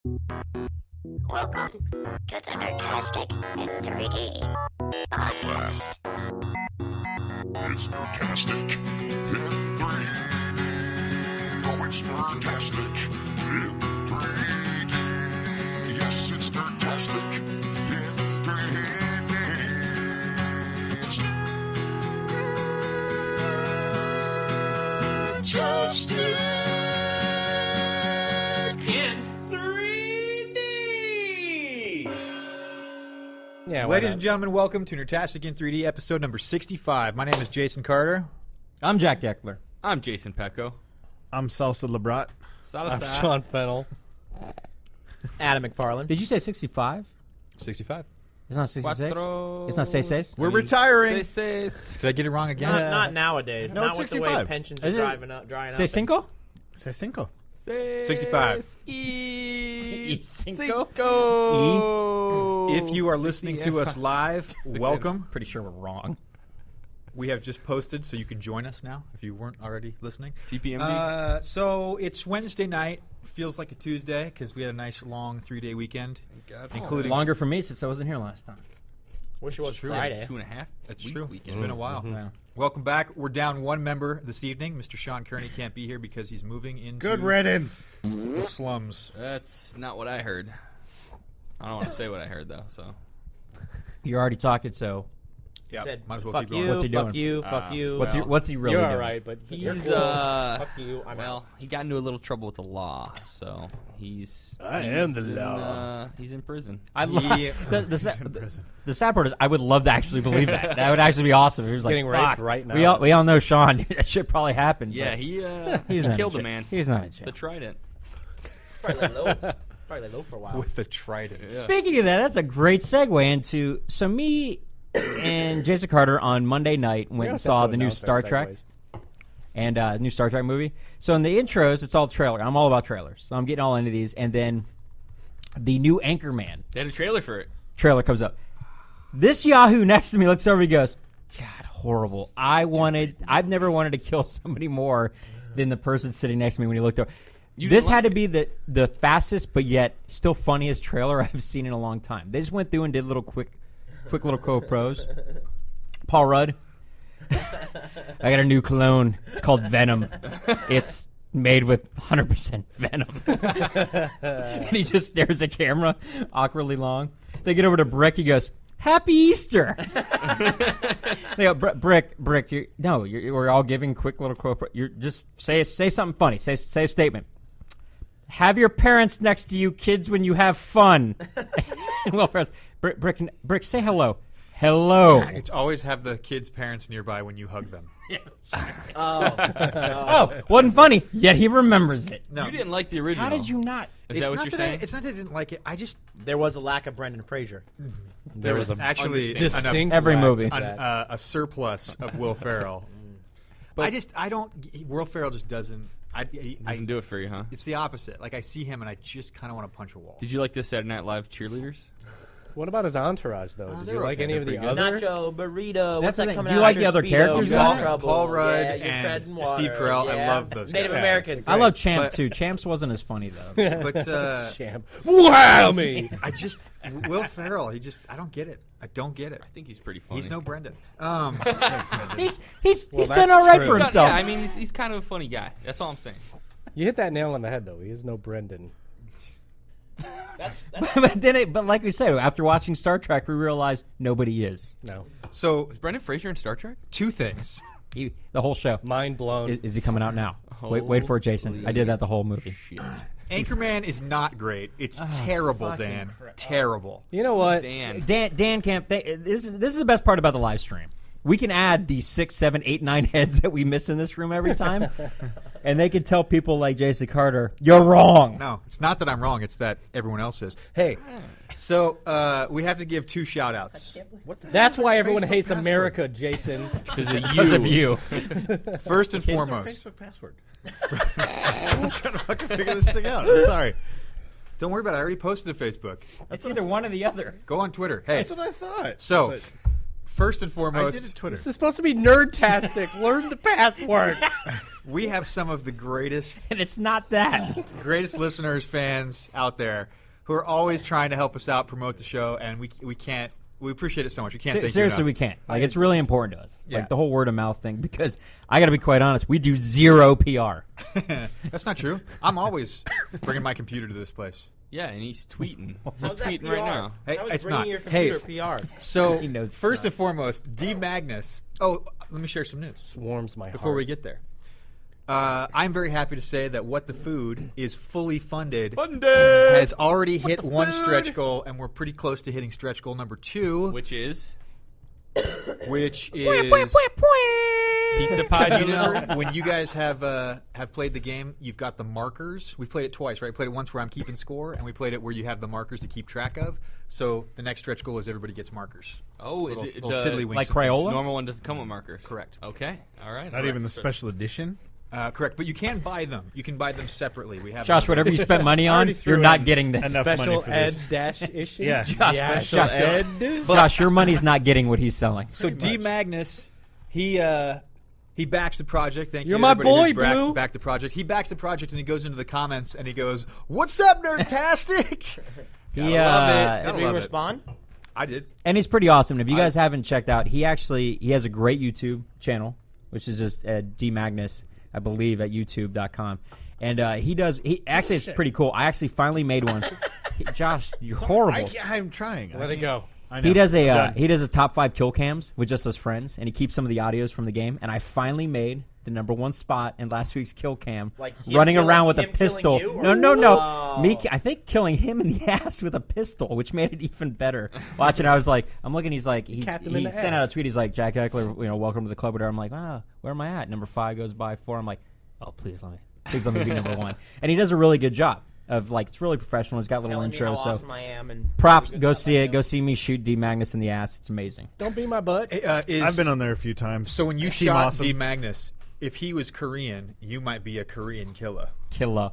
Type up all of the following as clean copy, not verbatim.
Welcome to the Nerdtastic in 3D podcast. It's Nerdtastic in 3D. Oh, it's Nerdtastic in 3D. Yes, it's Nerdtastic in 3D. It's Nerdtastic in 3D. Yeah, Ladies and gentlemen, welcome to Nerdtastic in 3D, episode number 65. My name is Jason Carter. I'm Jack Eckler. I'm Jason Pecco. I'm Salsa Labrat. I'm Sean Fennel. Adam McFarland. Did you say 65? 65. It's not 66? It's not 66? We're retiring. Did I get it wrong again? Not nowadays. No, not it's with the way 65. pensions Is are it? drying Say up. cinco? C'est cinco. 65. Cinco? If you are listening to us live, welcome. Pretty sure we're wrong. We have just posted, so you can join us now if you weren't already listening. TPMD. So it's Wednesday night. Feels like a Tuesday because we had a nice long 3-day weekend, including Longer for me since I wasn't here last time. Wish it was true. Friday. 2.5. That's week true. Weekend. It's been a while. Yeah. Welcome back. We're down one member this evening. Mr. Sean Kearney can't be here because he's moving into Good riddance. the slums. That's not what I heard. I don't want to say what I heard though. So You're already talking, so Yeah, Said, might as well fuck keep going. you, What's he fuck doing? you, fuck you. what's he really You're doing? all right, but you're he's cool. Fuck you, I'm well, out. he got into a little trouble with the law, so he's am the in, law. he's in prison. I love Yeah. the sad part is I would love to actually believe that. That would actually be awesome. If he was like, Getting raped fuck, right now. We all know Sean. That shit probably happened. Yeah, but he he's not in killed a jail. man. He's not in jail. The Trident. Probably low. Probably low for a while. With the trident. Speaking of that, that's a great segue into me and Jason Carter on Monday night went and saw the new Star Trek and new Star Trek movie. So in the intros, it's all trailer. I'm all about trailers, so I'm getting all into these. And then the new Anchorman They had a trailer for it. trailer comes up. This Yahoo next to me looks over and goes, "God, horrible! I've never wanted to kill somebody more than the person sitting next to me when he looked over." This had to be the fastest, but yet still funniest trailer I've seen in a long time. They just went through and did little quick little co-pros. Paul Rudd. I got a new cologne. It's called Venom. It's made with 100% venom. And he just stares at camera awkwardly long. They get over to Brick. He goes, "Happy Easter." They go, Brick. We're all giving quick little quote. You're just say something funny. Say a statement. "Have your parents next to you, kids, when you have fun." And Will Ferrell's, Brick, say hello. Hello. It's always have the kids' parents nearby when you hug them. Oh, wasn't funny, yet he remembers it. No, You didn't like the original. How did you not? Is that what you're saying? It's not that I didn't like it. I just There was a lack of Brendan Fraser. There was a actually distinct Every lack movie. of that. a surplus of Will Ferrell. But I don't. Will Ferrell just doesn't. Doesn't do it for you, huh? It's the opposite. Like I see him and I just kind of want to punch a wall. Did you like the Saturday Night Live cheerleaders? What about his entourage, though? Did they're you like okay. any of the They're pretty other? Nacho, burrito. What's the that thing. coming Do you out like of the your other Speedo? characters You're in in it? trouble. Paul Rudd yeah, you're and treading water. Steve Carell. I Yeah. love those Native guys. Americans. I love Champ But- too. Champs wasn't as funny though. But Champ. Wow, me. I just Will Ferrell. I don't get it. I don't get it. I think he's pretty funny. He's no Brendan. He's Well, done that's all right true. for He's got- himself. yeah, I mean, he's kind of a funny guy. That's all I'm saying. You hit that nail on the head, though. He is no Brendan. But like we said, after watching Star Trek, we realized nobody is. No. So Is Brendan Fraser in Star Trek? two things. The whole show. Mind blown. Is he coming out now? Wait for it, Jason. I did that the whole movie. Shit. Anchorman is not great. It's terrible, Dan. Terrible. You know what? Dan. Dan Camp. This is the best part about the live stream. We can add the 6, 7, 8, 9 heads that we miss in this room every time, and they can tell people like Jason Carter, "You're wrong." No, it's not that I'm wrong. It's that everyone else is. Hey, so we have to give two shout-outs. That's why everyone hates America, Jason. Because of you. First and foremost. Facebook password. I'm trying to fucking figure this thing out. I'm sorry. Don't worry about it. I already posted to Facebook. It's either one or the other. Go on Twitter. Hey, That's what I thought. so But first and I foremost, did it Twitter. This is supposed to be Nerdtastic. Learn the password. We have some of the greatest And it's not that. listeners, fans out there who are always trying to help us out, promote the show, and we can't. We appreciate it so much. We can't. Thank Seriously, you we enough. can't. Like, it's really important to us. Yeah. Like the whole word of mouth thing. Because I got to be quite honest, we do zero PR. That's not true. I'm always bringing my computer to this place. Yeah, and he's tweeting. He's How's that tweeting PR? right now. Hey, How is it's bringing not. your Hey. computer PR? So He knows it's first not. and foremost, D Magnus. Oh, let me share some news Warms my before heart. we get there. I'm very happy to say that What the Food is fully funded. Has already hit one stretch goal, and we're pretty close to hitting stretch goal number 2, Which is which is Pizza Pie you Universe. know, when you guys have played the game, you've got the markers. We've played it twice, right? We played it once where I'm keeping score, and we played it where you have the markers to keep track of. So the next stretch goal is everybody gets markers. Oh, Little the tiddlywinks Like and things. Crayola? normal one doesn't come with markers. Correct. Okay. All right. Not even the special edition. Correct, but you can buy them. You can buy them separately. We have Josh, them. whatever you spent money on, already threw you're not in getting this. enough money Special for ed this. dash issue. Yeah. Josh, Special Josh, your money's not getting what he's selling. So D Magnus, he backs the project. Thank You're you. my everybody boy, who's Blue. Backed the project. He backs the project, and he goes into the comments and he goes, "What's up, Nerdtastic?" He, Did Gotta we love it. respond? I did. and he's pretty awesome. If you guys haven't checked out, he has a great YouTube channel, which is just D Magnus, I believe, at youtube.com. And it's pretty cool. I actually finally made one. Josh, you're horrible. I'm trying. Let it go. I know. He does I'm done. a top 5 kill cams with just us friends, and he keeps some of the audios from the game. And I finally made the number 1 spot in last week's kill cam, Like him running killing- around with a him killing pistol. you, or- No. Oh. I think killing him in the ass with a pistol, which made it even better. Watching, I was like, I'm looking. He's like, he Capped him in the sent out ass. a tweet. He's like, Jack Eckler, welcome to the club. Whatever. I'm like, where am I at? Number 5 goes by 4. I'm like, oh, please let me be number 1. And he does a really good job of it's really professional. He's got little Telling me intro. how So awesome I am and props. how good Go stuff see I it. do. Go see me shoot D Magnus in the ass. It's amazing. Don't be my butt. I've been on there a few times. So when you Team shot awesome. D Magnus, if he was Korean, you might be a Korean killer. Killer.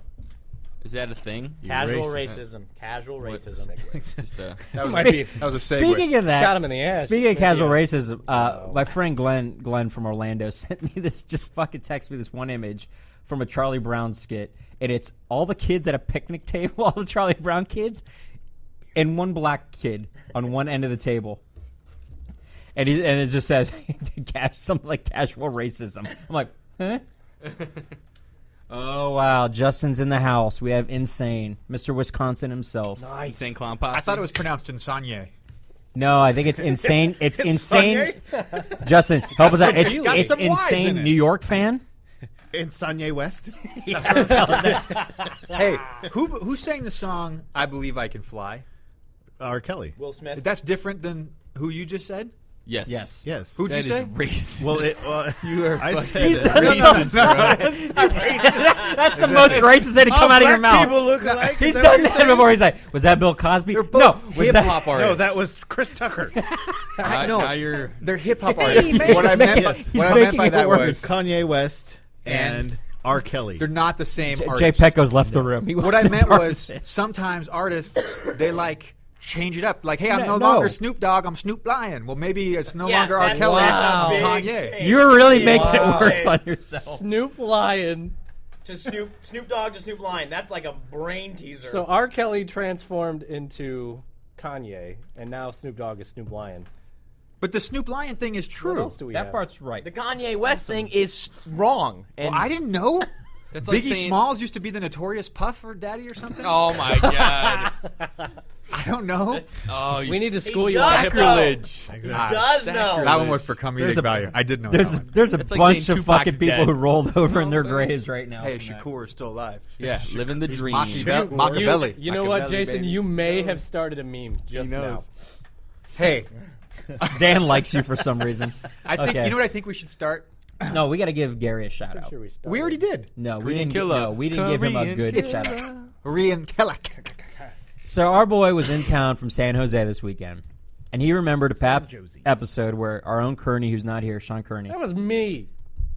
Is that a thing? Casual racist. racism. Casual What's racism. Just a. That was, Might be. that was a segue. Speaking of that, Shot him in the ass. Speaking of casual Yeah. racism, my friend Glenn from Orlando sent me this. Just fucking text me this one image from a Charlie Brown skit, and it's all the kids at a picnic table, all the Charlie Brown kids, and one black kid on one end of the table. And it just says something like casual racism. I'm like, huh? Oh wow, Justin's in the house. We have Insane, Mr. Wisconsin himself. Insane clown posse. I thought it was pronounced Insanye. No, I think it's Insane. It's Insane. Justin, help us out. It's got some Ys in Insane it. New York fan. And Kanye West. Hey, who sang the song "I Believe I Can Fly"? R. Kelly. Will Smith. That's different than who you just said. Yes. Yes. Yes. Who'd That you is say? racist. Well, you are. I fucking said He's it. done That's the most racist thing to come out of your mouth. People look alike. He's Is that done what you're that saying? before. He's like, was that Bill Cosby? They're No, both was hip that hop artists. No, that was Chris Tucker. No. Now you're. They're hip hop artists. He's What I meant, making what I meant by it that worse. was Kanye West and And- R. Kelly. they're not the same Jay artists. Pecco's left the room. He What I wasn't meant part of was it. sometimes artists they change it up. Like, hey, I'm No. no longer Snoop Dogg. I'm Snoop Lion. Well, maybe it's no Yeah, longer R. that's- Kelly. that's a I'm big Kanye. change. You're really making Wow. it worse on yourself. Snoop Lion. To Snoop Dogg to Snoop Lion. That's like a brain teaser. So R. Kelly transformed into Kanye, and now Snoop Dogg is Snoop Lion. But the Snoop Lion thing is What true. else do we That have? part's right. the Kanye West thing is wrong. And Well, I didn't know. That's like Biggie saying, Smalls used to be the Notorious Puff or Daddy or something. Oh my god. I don't know. Oh, We need to school He you. does on hip- know. sacrilege. He does know. That one was for comedic There's a- value. I did know There's that one. there's a It's like bunch saying of fucking Tupac's people dead. who rolled over in their what I'm saying? graves right now. Hey, from that. Shakur is still alive. Yeah, living the dream. Machiavelli. You know what, Machiavelli, Jason? baby. You may have started a meme just now. Hey, Dan likes you for some reason. I think Okay. you know what I think we should start. No, we got to give Gary a shout out. Sure we started. We already did. No, we Korean didn't. killer. No, we didn't give him a Korean good killer. shout out. Rian Kellek. So our boy was in town from San Jose this weekend, and he remembered a Josie. episode where our own Kearney, who's not here, Sean Kearney. That was me.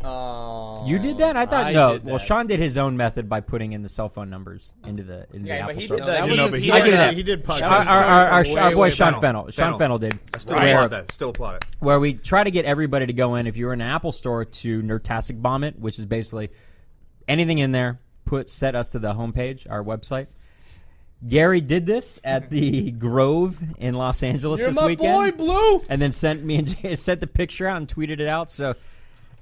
Oh. You did that? I thought I no. did Well, that. Sean did his own method by putting in the cell phone numbers into the Yeah, Apple but he Store. did the. That he was did a the- he I did did that. He did Our, podcast. our boy way Sean back. Fennel. Sean Fennel did. I still Where- applaud that. Still applaud it. where we try to get everybody to go in. If you're in an Apple Store, to Nerdtastic bomb it, which is basically anything in there. Set us to the homepage, our website. Gary did this at the Grove in Los Angeles You're this my weekend, boy, Blue. and then sent me and Jay sent the picture out and tweeted it out. So,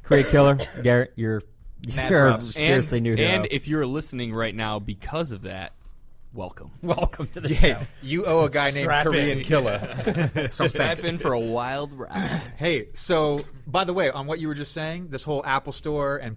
great killer, Garrett, you're props. seriously new hero. And if you're listening right now because of that, welcome. Welcome to the Hey, show. you owe a guy named Strap Korean in. Killer. Some Strap thanks. in for a wild ride. Hey, so by the way, on what you were just saying, this whole Apple Store and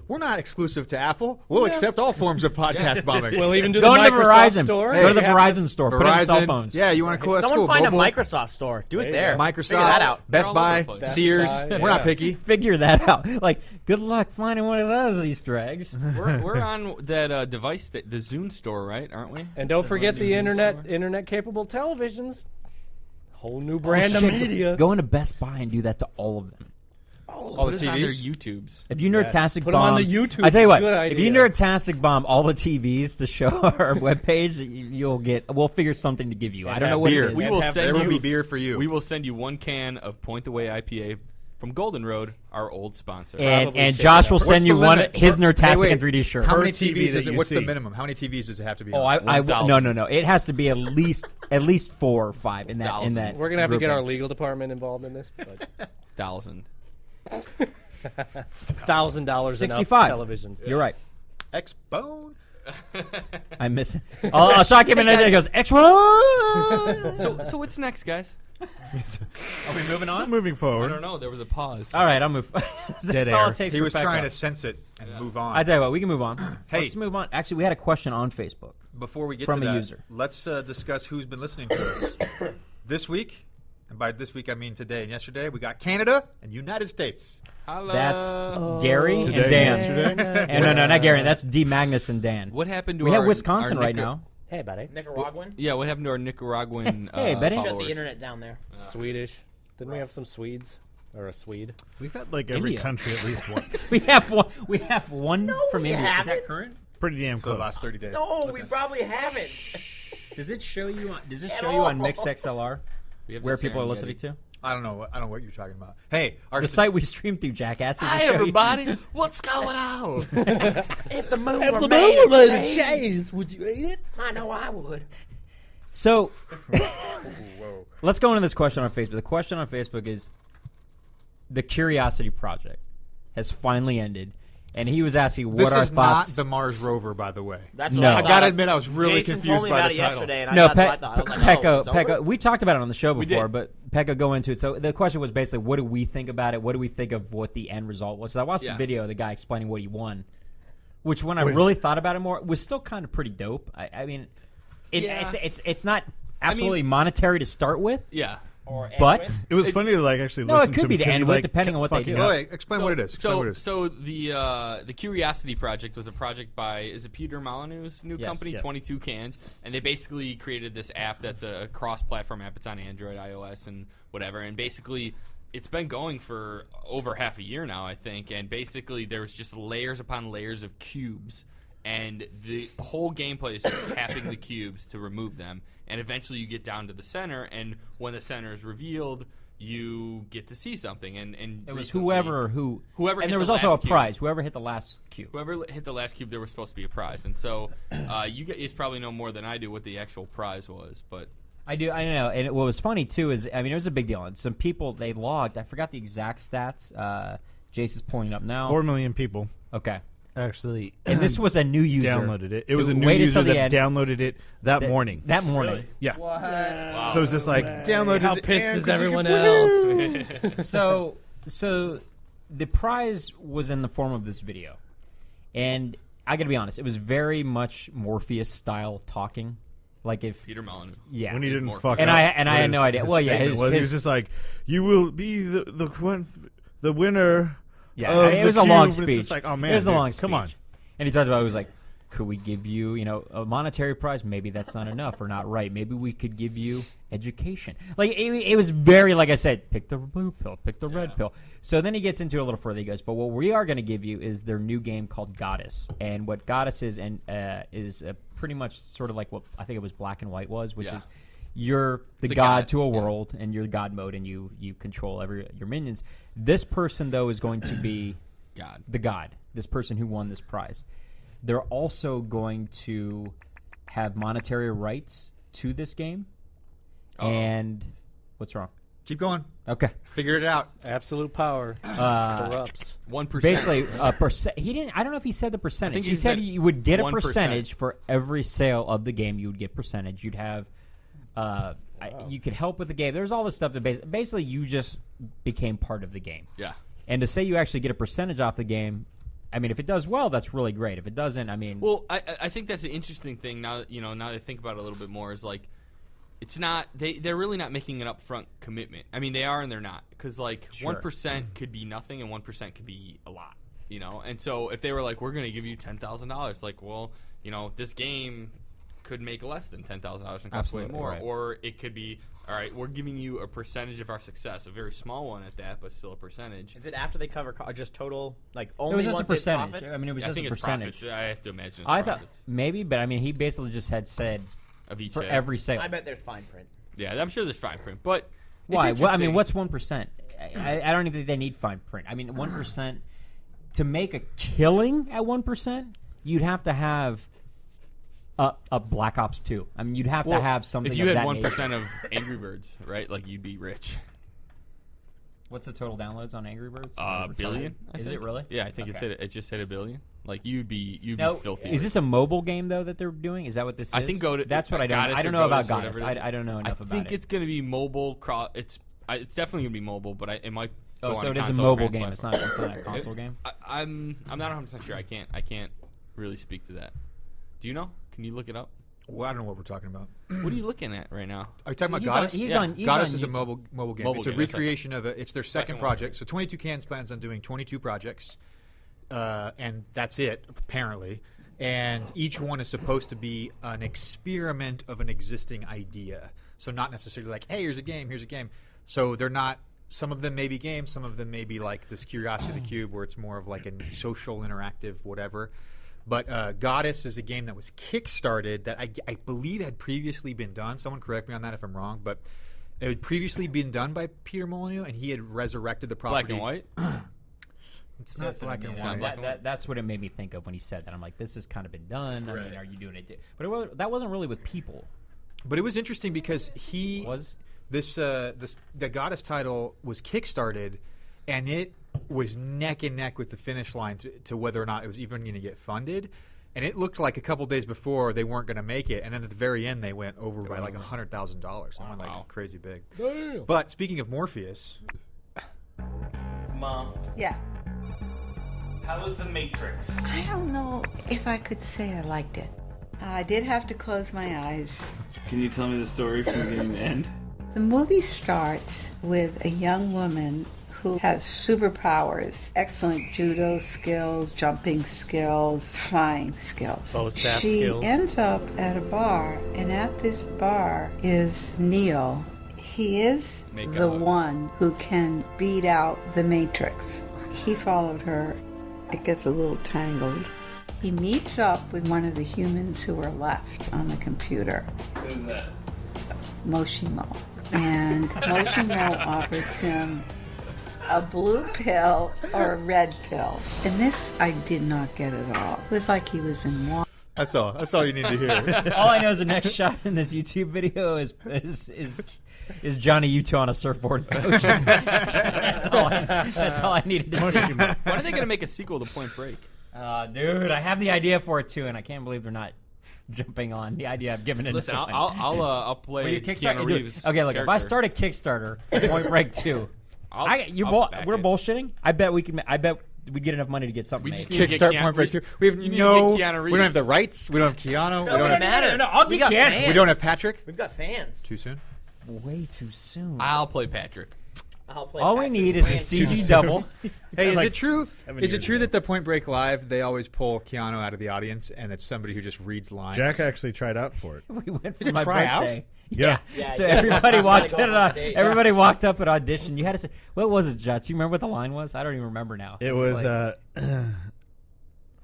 we're not exclusive to Apple. We'll accept all forms of podcast bombing. We'll even do Go the into Microsoft Verizon. store. Go to the Yeah. Verizon store. Put in cell phones. Yeah, you want to cool? Someone find mobile, a Microsoft store. Do it you there. go. Microsoft, Figure that out. Best They're all over Buy, the place. Sears. Best Buy, We're not yeah. picky. Figure that out. Like, good luck finding one of those Easter eggs. We're on that device, the Zune store, right? Aren't we? And don't forget the internet capable televisions. Whole new brand of Shit, media. Go into Best Buy and do that to all of them. All Put the us on their TVs. YouTubes. If you Yes. Nerdtastic Put 'em on bomb, the YouTube. I tell you what, Good if you idea. Nerdtastic bomb all the TVs to show our webpage, we'll figure something to give you. I don't know what beer. it is. We will There send will you. be beer for you. We will send you one can of Point the Way IPA from Golden Road, our old sponsor. Probably and shake Josh it will up. send you the one limit? his Hey, Nerdtastic wait. in 3D shirt. How Per many TV TVs that is it? you What's the see. minimum? How many TVs does it have to be? Oh, on? no. It has to be at least 4 or 5 in that. In 1,000. that We're gonna have to get our grouping. legal department involved in this. But 1,000. $1,000 enough 65. televisions. You're right. X-Bone. I miss it. I'll shock him and he goes extra. So what's next, guys? Are we moving on? Moving I forward. don't know. There was a pause. All right, I'll move. That's Dead all air. it takes. He for was Pekka. trying to sense it and move on. I tell you what, we can move on. Hey. Let's move on. Actually, we had a question on Facebook. Before we get From to a that, user. let's discuss who's been listening to us. This week, and by this week I mean today and yesterday, we got Canada and United States. Hello. That's Gary Today and and Dan. yesterday? And no, not Gary. That's D. Magnus and Dan. What happened to We our have Wisconsin our right now. Hey, buddy. Nicaraguan. Yeah, what happened to our Nicaraguan Hey, buddy. Shut followers? the internet down there. Swedish. Didn't we have some Swedes? Or a Swede? We've had like every India. country at least once. We have one. We have one from we India. Is that haven't. current? Pretty damn So the close. last 30 days. No, we probably haven't. Does it show you on? Does it At show you on all. MixXLR We have where the people are Serengeti. listening to? I don't know what you're talking about. Hey, our The site we stream through, Jackass. Does it Hi, show you- everybody. What's going on? If the moon were made of cheese, cheese, would you eat it? I know I would. So, let's go into this question on Facebook. The question on Facebook is, the Curiosity Project has finally ended, and he was asking what This our is not thoughts. the Mars rover, by the way. That's No. what I I gotta thought. admit, I was really Jason confused told me by about the it title. yesterday, and no, that's what I thought. I was like, Pekka, it's over? Pekka. We talked about it on the show before, did. but Pekka, go into it. So the question was basically, what do we think about it? What do we think of what the end result was? 'Cause I watched the Yeah. video of the guy explaining what he won, which when I really thought about it more, was still kind of pretty dope. I mean, Yeah. it's not absolutely monetary to start with, Yeah. Or but Edwin? It was funny to like actually No, listen it could to be him to 'cause end he, with, like, depending on kept what they fucking do. up. Wait, explain what it is. Explain what it is. So the Curiosity Project was a project by, is it Peter Molyneux's new Yes. company, Yeah. 22 Cans, and they basically created this app that's a cross-platform app. It's on Android, iOS, and whatever. And basically, it's been going for over half a year now, I think. And basically, there's just layers upon layers of cubes, and the whole gameplay is just tapping the cubes to remove them. And eventually, you get down to the center, and when the center is revealed, you get to see something. And it was recently- whoever Whoever and hit there was the also a last cube. prize. Whoever hit the last cube. Whoever hit the last cube, there was supposed to be a prize, and so you guys probably know more than I do what the actual prize was. But I know. And what was funny too is, I mean, it was a big deal. And some people they logged. I forgot the exact stats. Jason's pulling it up now. 4 million people Okay. actually And this was a new user. downloaded it. It was a new waited user till the that end. downloaded it that morning. That morning. Yeah. So it's just like downloaded How it pissed and is 'cause you everyone could- else? So the prize was in the form of this video, and I gotta be honest, it was very much Morpheus style talking. Like if Peter Molyneux, yeah, When he didn't more fuck And up. I had what no idea. Well, yeah, statement his- he was just like, "You will be the winner." yeah, of it the was a long cube," and speech. It's just like, oh man, it was a dude, long come on. speech. And he talked about it was like Could we give you, a monetary prize? Maybe that's not enough or not right. Maybe we could give you education. Like, it was very, like I said, pick the blue pill, pick the red pill. So then he gets into it a little further. He goes, but what we are going to give you is their new game called Goddess. And what Goddess is is pretty much sort of like what I think it was Black and White was, which is you're the god to a world, and you're God mode, and you control your minions. This person, though, is going to be the god, this person who won this prize. They're also going to have monetary rights to this game. And what's wrong? Keep going. Okay. Figured it out. Absolute power corrupts. 1%. Basically, a percent. He didn't. I don't know if he said the percentage. think he he said said you would get a 1%. percentage for every sale of the game. You would get percentage. You'd have. You could help with the game. There's all this stuff that basically you just became part of the game. Yeah. And to say you actually get a percentage off the game, I mean, if it does well, that's really great. If it doesn't, I mean, Well, I think that's the interesting thing now. Now that I think about it a little bit more, is like, it's not they're really not making an upfront commitment. I mean, they are and they're not, because like 1% could be nothing and 1% could be a lot. And so if they were like, we're going to give you $10,000, like, well, this game could make less than $10,000 and cost way more, right. Or it could be, all right, we're giving you a percentage of our success, a very small one at that, but still a percentage. Is it after they cover just total, like, it only was just a once it's percentage. profits? I mean, it was I just think a it's percentage. profits. I have to imagine it's I thought profits maybe, but I mean, he basically just had said of each for sale. every sale. I bet there's fine print. Yeah, I'm sure there's fine print, but Why? It's Well, I mean, interesting. what's 1%? I don't even think they need fine print. I mean, 1% to make a killing at 1%, you'd have to have a Black Ops 2. I mean, you'd have to have something. If you of had that 1% nature. of Angry Birds, right? Like, you'd be rich. What's the total downloads on Angry Birds? Billion? I Is think. it really? Yeah, I think Okay. it just hit $1 billion. Like, you'd be No, filthy. is this a mobile game though that they're doing? Is that what this is? I think That's what I don't. Goddess I don't or know about Goddess, Goddess. whatever it is. I don't know enough about it. I think it's going to be mobile. It's definitely going to be mobile, but it might. Oh, go so on it is a console mobile cross-platform. game. It's not a console game. I'm not 100% sure. I can't really speak to that. Do you know? Can you look it up? Well, I don't know what we're talking about. What are you looking at right now? Are you talking about He's on- Goddess? he's Yeah. on- he's Goddess on is a YouTube. mobile game. Mobile It's a game, that's recreation of it. It's their second one. project. So 22 Cans plans on doing 22 projects, and that's it apparently. And each one is supposed to be an experiment of an existing idea. So not necessarily like, hey, here's a game. So they're not. Some of them may be games. Some of them may be like this Curiosity of the Cube, where it's more of like a social, interactive, whatever. But Goddess is a game that was kickstarted that I believe had previously been done. Someone correct me on that if I'm wrong, but it had previously been done by Peter Molyneux, and he had resurrected the property. Black and white. It's not black and Yeah, white. black and white. That's what it made me think of when he said that. I'm like, this has kind of been done. I mean, are you doing it? But that wasn't really with people. But it was interesting because the Goddess title was kickstarted, and it was neck and neck with the finish line to whether or not it was even going to get funded. And it looked like a couple days before they weren't going to make it, and then at the very end they went over by like $100,000. I went like crazy big. Damn. But speaking of Morpheus, Mom, Yeah. how was The Matrix? I don't know if I could say I liked it. I did have to close my eyes. Can you tell me the story from beginning to end? The movie starts with a young woman who has superpowers, excellent judo skills, jumping skills, flying skills. Bow staff She skills. ends up at a bar, and at this bar is Neo. He is Make the out. one who can beat out the Matrix. He followed her. It gets a little tangled. He meets up with one of the humans who are left on the computer, Who's that? Moshimo. And Moshimo offers him a blue pill or a red pill. And this I did not get at all. It was like he was in water. that's all you need to hear. All I know is the next shot in this YouTube video is Johnny Utah on a surfboard in the ocean. That's all I needed to see. When are they going to make a sequel to Point Break? Dude, I have the idea for it too, and I can't believe they're not jumping on the idea I've given it. Listen, I'll play Will you Kickstarter? Keanu Dude, Reeves. okay, look, if I character. start a Kickstarter, Point Break 2, I'll back we're it. bullshitting. I bet we'd get enough money to get something We made. just need to get Kickstart Keanu- Point Break 2. We have you need to no. get Keanu We don't have the Reeves. rights. We don't have Keanu. We don't Doesn't have, matter. I'll We get got Keanu. fans. we don't have Patrick. We've got fans. Too soon. Way too soon. I'll play Patrick. I'll play All we Pac-Man need is a Ranch. CG double. Hey, is like it true? 7 Is it years true ago. that the Point Break Live they always pull Keanu out of the audience, and it's somebody who just reads lines? Jack actually tried out for it. We went Did for my you try out? birthday. Yeah. Yeah, So you gotta- everybody you walked gotta in. go on stage. Everybody walked up and auditioned. You had to say, "What was it, Jots? You remember what the line was? I don't even remember now." It was. like-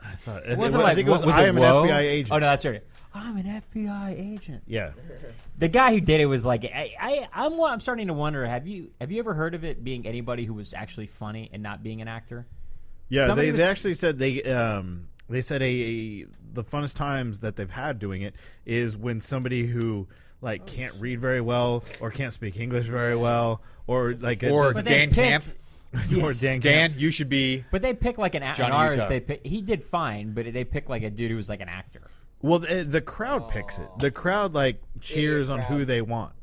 I thought. It wasn't like I think it was. what, I am an Whoa? FBI agent. Oh no, that's right. I'm an FBI agent. Yeah. The guy who did it was like, I'm starting to wonder. Have you ever heard of it being anybody who was actually funny and not being an actor? Yeah. Somebody They was- actually said they said the funnest times that they've had doing it is when somebody who like can't read very well or can't speak English very well or like Or But they Dan Camp. picked- or Dan Dan, Camp. you should be. But they pick like an actor. In Johnny ours, Utah. he did fine, but they picked like a dude who was like an actor. Well, the crowd picks it. The crowd like cheers on who they want,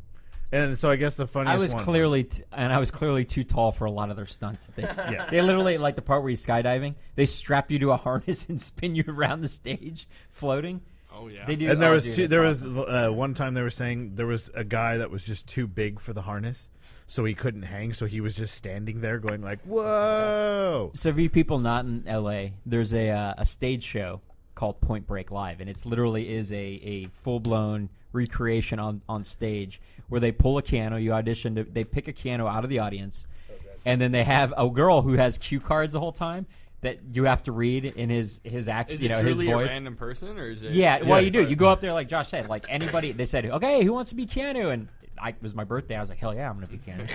and so I guess the funniest. I was one clearly too tall for a lot of their stunts. They literally like the part where he's skydiving. They strap you to a harness and spin you around the stage, floating. Oh yeah. They do. And there oh, was dude, two, it's there awesome. was one time they were saying there was a guy that was just too big for the harness, so he couldn't hang, so he was just standing there going like, "Whoa!" So for you people not in LA, there's a stage show called Point Break Live, and it's literally is a full blown recreation on stage where they pull a piano, you audition, they pick a piano out of the audience, and then they have a girl who has cue cards the whole time that you have to read in his accent, Is you it know, his truly a voice. random person, or is it? Yeah, well, you do. You go up there like Josh said, like anybody. They said, "Okay, who wants to be Keanu?" And it was my birthday. I was like, "Hell yeah, I'm gonna be Keanu."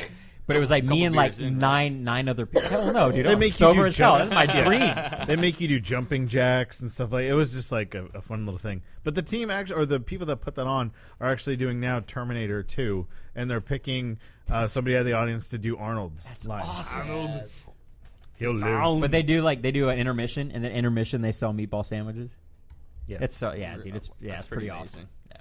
But it was like me and like beers in. nine other people. Hell no, dude. They I'm make you sober do as hell. That's jump- my dream. They make you do jumping jacks and stuff like. It was just like a fun little thing. But the team actually, or the people that put that on, are actually doing now Terminator 2, and they're picking somebody out of the audience to do Arnold's lines. Arnold. He'll live. But they do an intermission, and then intermission they sell meatball sandwiches. Yeah. It's so dude. It's That's it's pretty amazing. awesome. Yeah.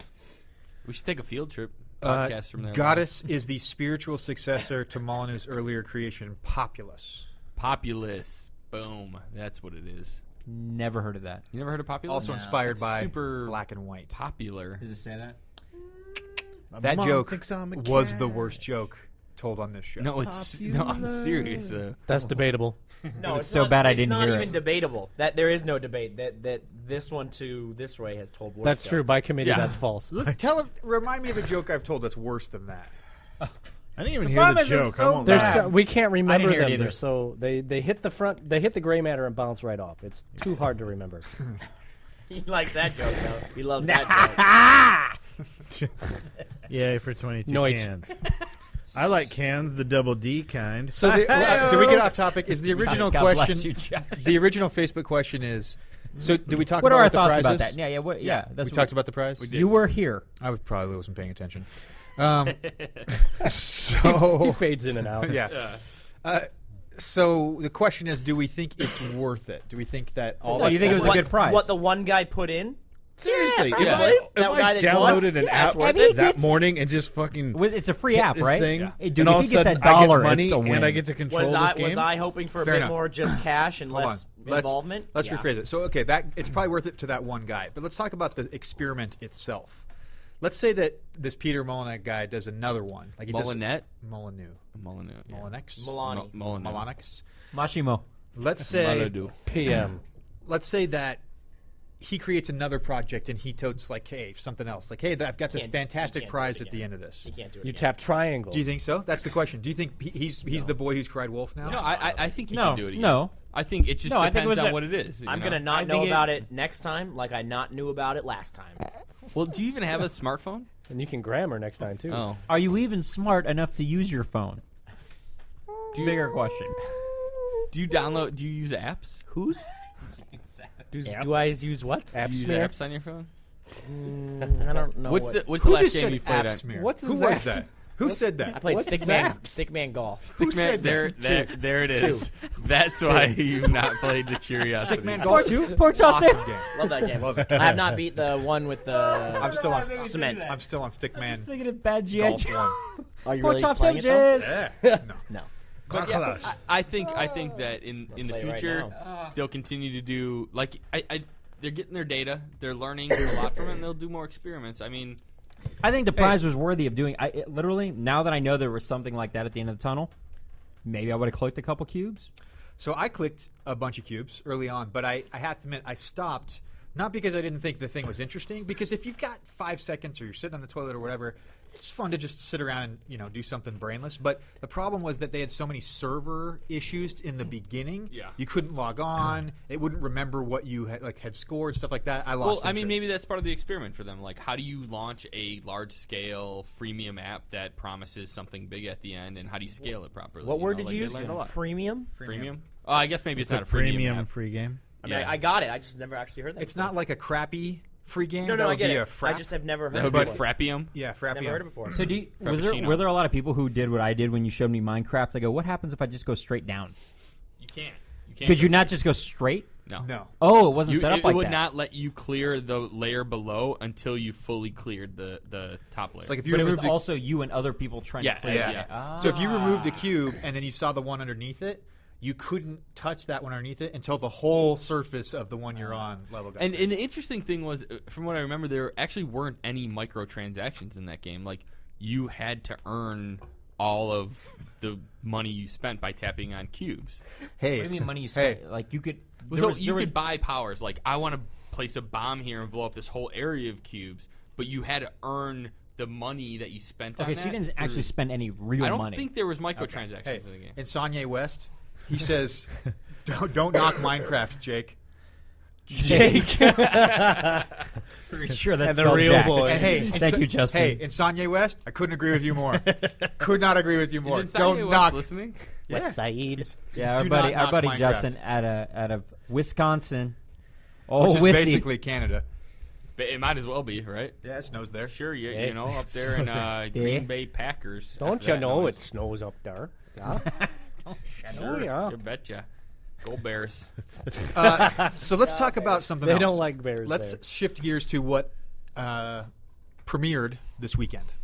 We should take a field trip. Podcast from there. Goddess is the spiritual successor to Molyneux's earlier creation, Populous. Populous. Boom. That's what it is. Never heard of that. You never heard of Populous? Also inspired It's by super Black and White. popular. Does it say that? That Mom joke thinks I'm a was cat. the worst joke told on this show. No, I'm serious though. That's debatable. No, was it's so not, bad I it's didn't not hear even it. debatable. That there is no debate. That this one to this Ray has told worse. That's true. jokes. By committee, Yeah. that's false. Look, remind me of a joke I've told that's worse than that. I didn't even hear problem the is they're joke. so I won't There's lie. we can't remember hear it them. either. They're so they hit the front. They hit the gray matter and bounce right off. It's too hard to remember. He likes that joke though. He loves that joke. Yay for 22 Noit. cans. I like cans, the double D kind. So, did we get off topic? Is the original God bless question? you, Josh. The original Facebook question is: so, did we talk What about are our what the thoughts prize about is? that? Yeah, yeah. That's we what talked about the prize. You were here. I probably wasn't paying attention. He So fades in and out. yeah. So the question is: do we think it's worth it? Do we think that all? No, you think it was a What- good prize? What the one guy put in? Seriously, probably. if That I guy that won? downloaded an Yeah, app it's worth it. that morning and just fucking It's a free hit app, this right? thing, Yeah. Hey, dude, and if all he of a gets sudden that dollar, I get money it's a and I win. get to control Was this game. I hoping for a Fair bit enough. more just cash and Hold less on. involvement? Let's Yeah. rephrase it. So, okay, that it's probably worth it to that one guy. But let's talk about the experiment itself. Let's say that this Peter Molyneux guy does another one. Like he Molyneux? does Molyneux. Molyneux. Yeah. Molyneux? Milani. Molyneux. Molyneux. Mashimo. Let's say PM. let's say that he creates another project and he totes like, hey, something else. Like, hey, I've got this Can't- fantastic you can't do prize it at the again. end of this. You can't do it. You again. tap triangle. Do you think so? That's the question. Do you think he's the boy who's cried wolf now? No, I think you No, can do it again. no. I think it just No, I think it depends was on a- what it is. you I'm know? gonna I not think know it- about it next time, like I not knew about it last time. Well, do you even have a smartphone? And you can grammar next time too. Oh. Are you even smart enough to use your phone? Bigger question. Do you download? Do you use apps? Who's? Do I use what? Do you use smear? apps on your phone? I don't know. What's what- the Who last just game said you played app on? smear? What's Who the was Zaps? that? Who said I that? played What's Stickman. Zaps? Stickman golf. Stickman, there it is. That's why you've not played the Curiosity. Stickman Golf 2? Poor Chelsea. Awesome game. Love that game. Love it. I have not beat the one with the I'm still on cement. I'm still on Stickman Just thinking of bad G.I. Golf Joe. 1. Are you Poor really top playing it, though? sandwiches. No. But yeah, I think that in the play right future they'll continue to do like they're getting their data, they're learning a lot from it, and they'll do more experiments. I mean, I think the prize was worthy of doing. Literally, now that I know there was something like that at the end of the tunnel, maybe I would have clicked a couple cubes. So I clicked a bunch of cubes early on, but I have to admit I stopped, not because I didn't think the thing was interesting, because if you've got 5 seconds or you're sitting on the toilet or whatever, it's fun to just sit around and do something brainless. But the problem was that they had so many server issues in the beginning. Yeah. You couldn't log on. It wouldn't remember what you had scored, stuff like that. I lost Well, I mean, interest. maybe that's part of the experiment for them. Like, how do you launch a large-scale freemium app that promises something big at the end, and how do you scale it properly? What word did like, you they use? learned a lot. Freemium? Freemium? Oh, I guess maybe it's not a premium app. free game. I mean, Yeah. I got it. I just never actually heard that. It's before. not like a crappy free game. No, That I would get be it. a frap. I just have never heard That of would it. be Frappium. Yeah, Frappium. Never heard it before. So Frappuccino. were there a lot of people who did what I did when you showed me Minecraft? They go, what happens if I just go straight down? You can't. Could you not just go straight? No. Oh, it wasn't set up it like would that. not let you clear the layer below until you fully cleared the top layer. It's like if you But it was removed a- also you and other people trying Yeah, to play. yeah. Ah. So if you removed a cube and then you saw the one underneath it, you couldn't touch that one underneath it until the whole surface of the one you're on level got. And the interesting thing was, from what I remember, there actually weren't any microtransactions in that game. Like, you had to earn all of the money you spent by tapping on cubes. Hey, What do you mean money you spent? Like you could. So you could buy powers. Like, I want to place a bomb here and blow up this whole area of cubes, but you had to earn the money that you spent on Okay, that. so you didn't for- actually spend any real I don't money. think there was microtransactions Hey, in the game. in Kanye West, he says, "Don't knock Minecraft, Jake." Jake. Pretty sure that's And the spelled real Jack. boy. And hey, Thank you, Justin. Hey, in Kanye West, I couldn't agree with you more. Could not agree with you more. Is Kanye Don't West knock. listening? Yeah. West Side. Yeah, Do not our knock buddy Minecraft. Justin out of Wisconsin. Oh, Which is Wissy. basically Canada. But it might as well be, right? Yeah, it snows there. Sure, you, Yeah. you know, up there in Green Bay Packers. Don't after you that know noise. it snows up there? Yeah. Sure, yeah. you betcha. Go Bears. So let's talk about something They else. don't like bears Let's there. shift gears to what premiered this weekend.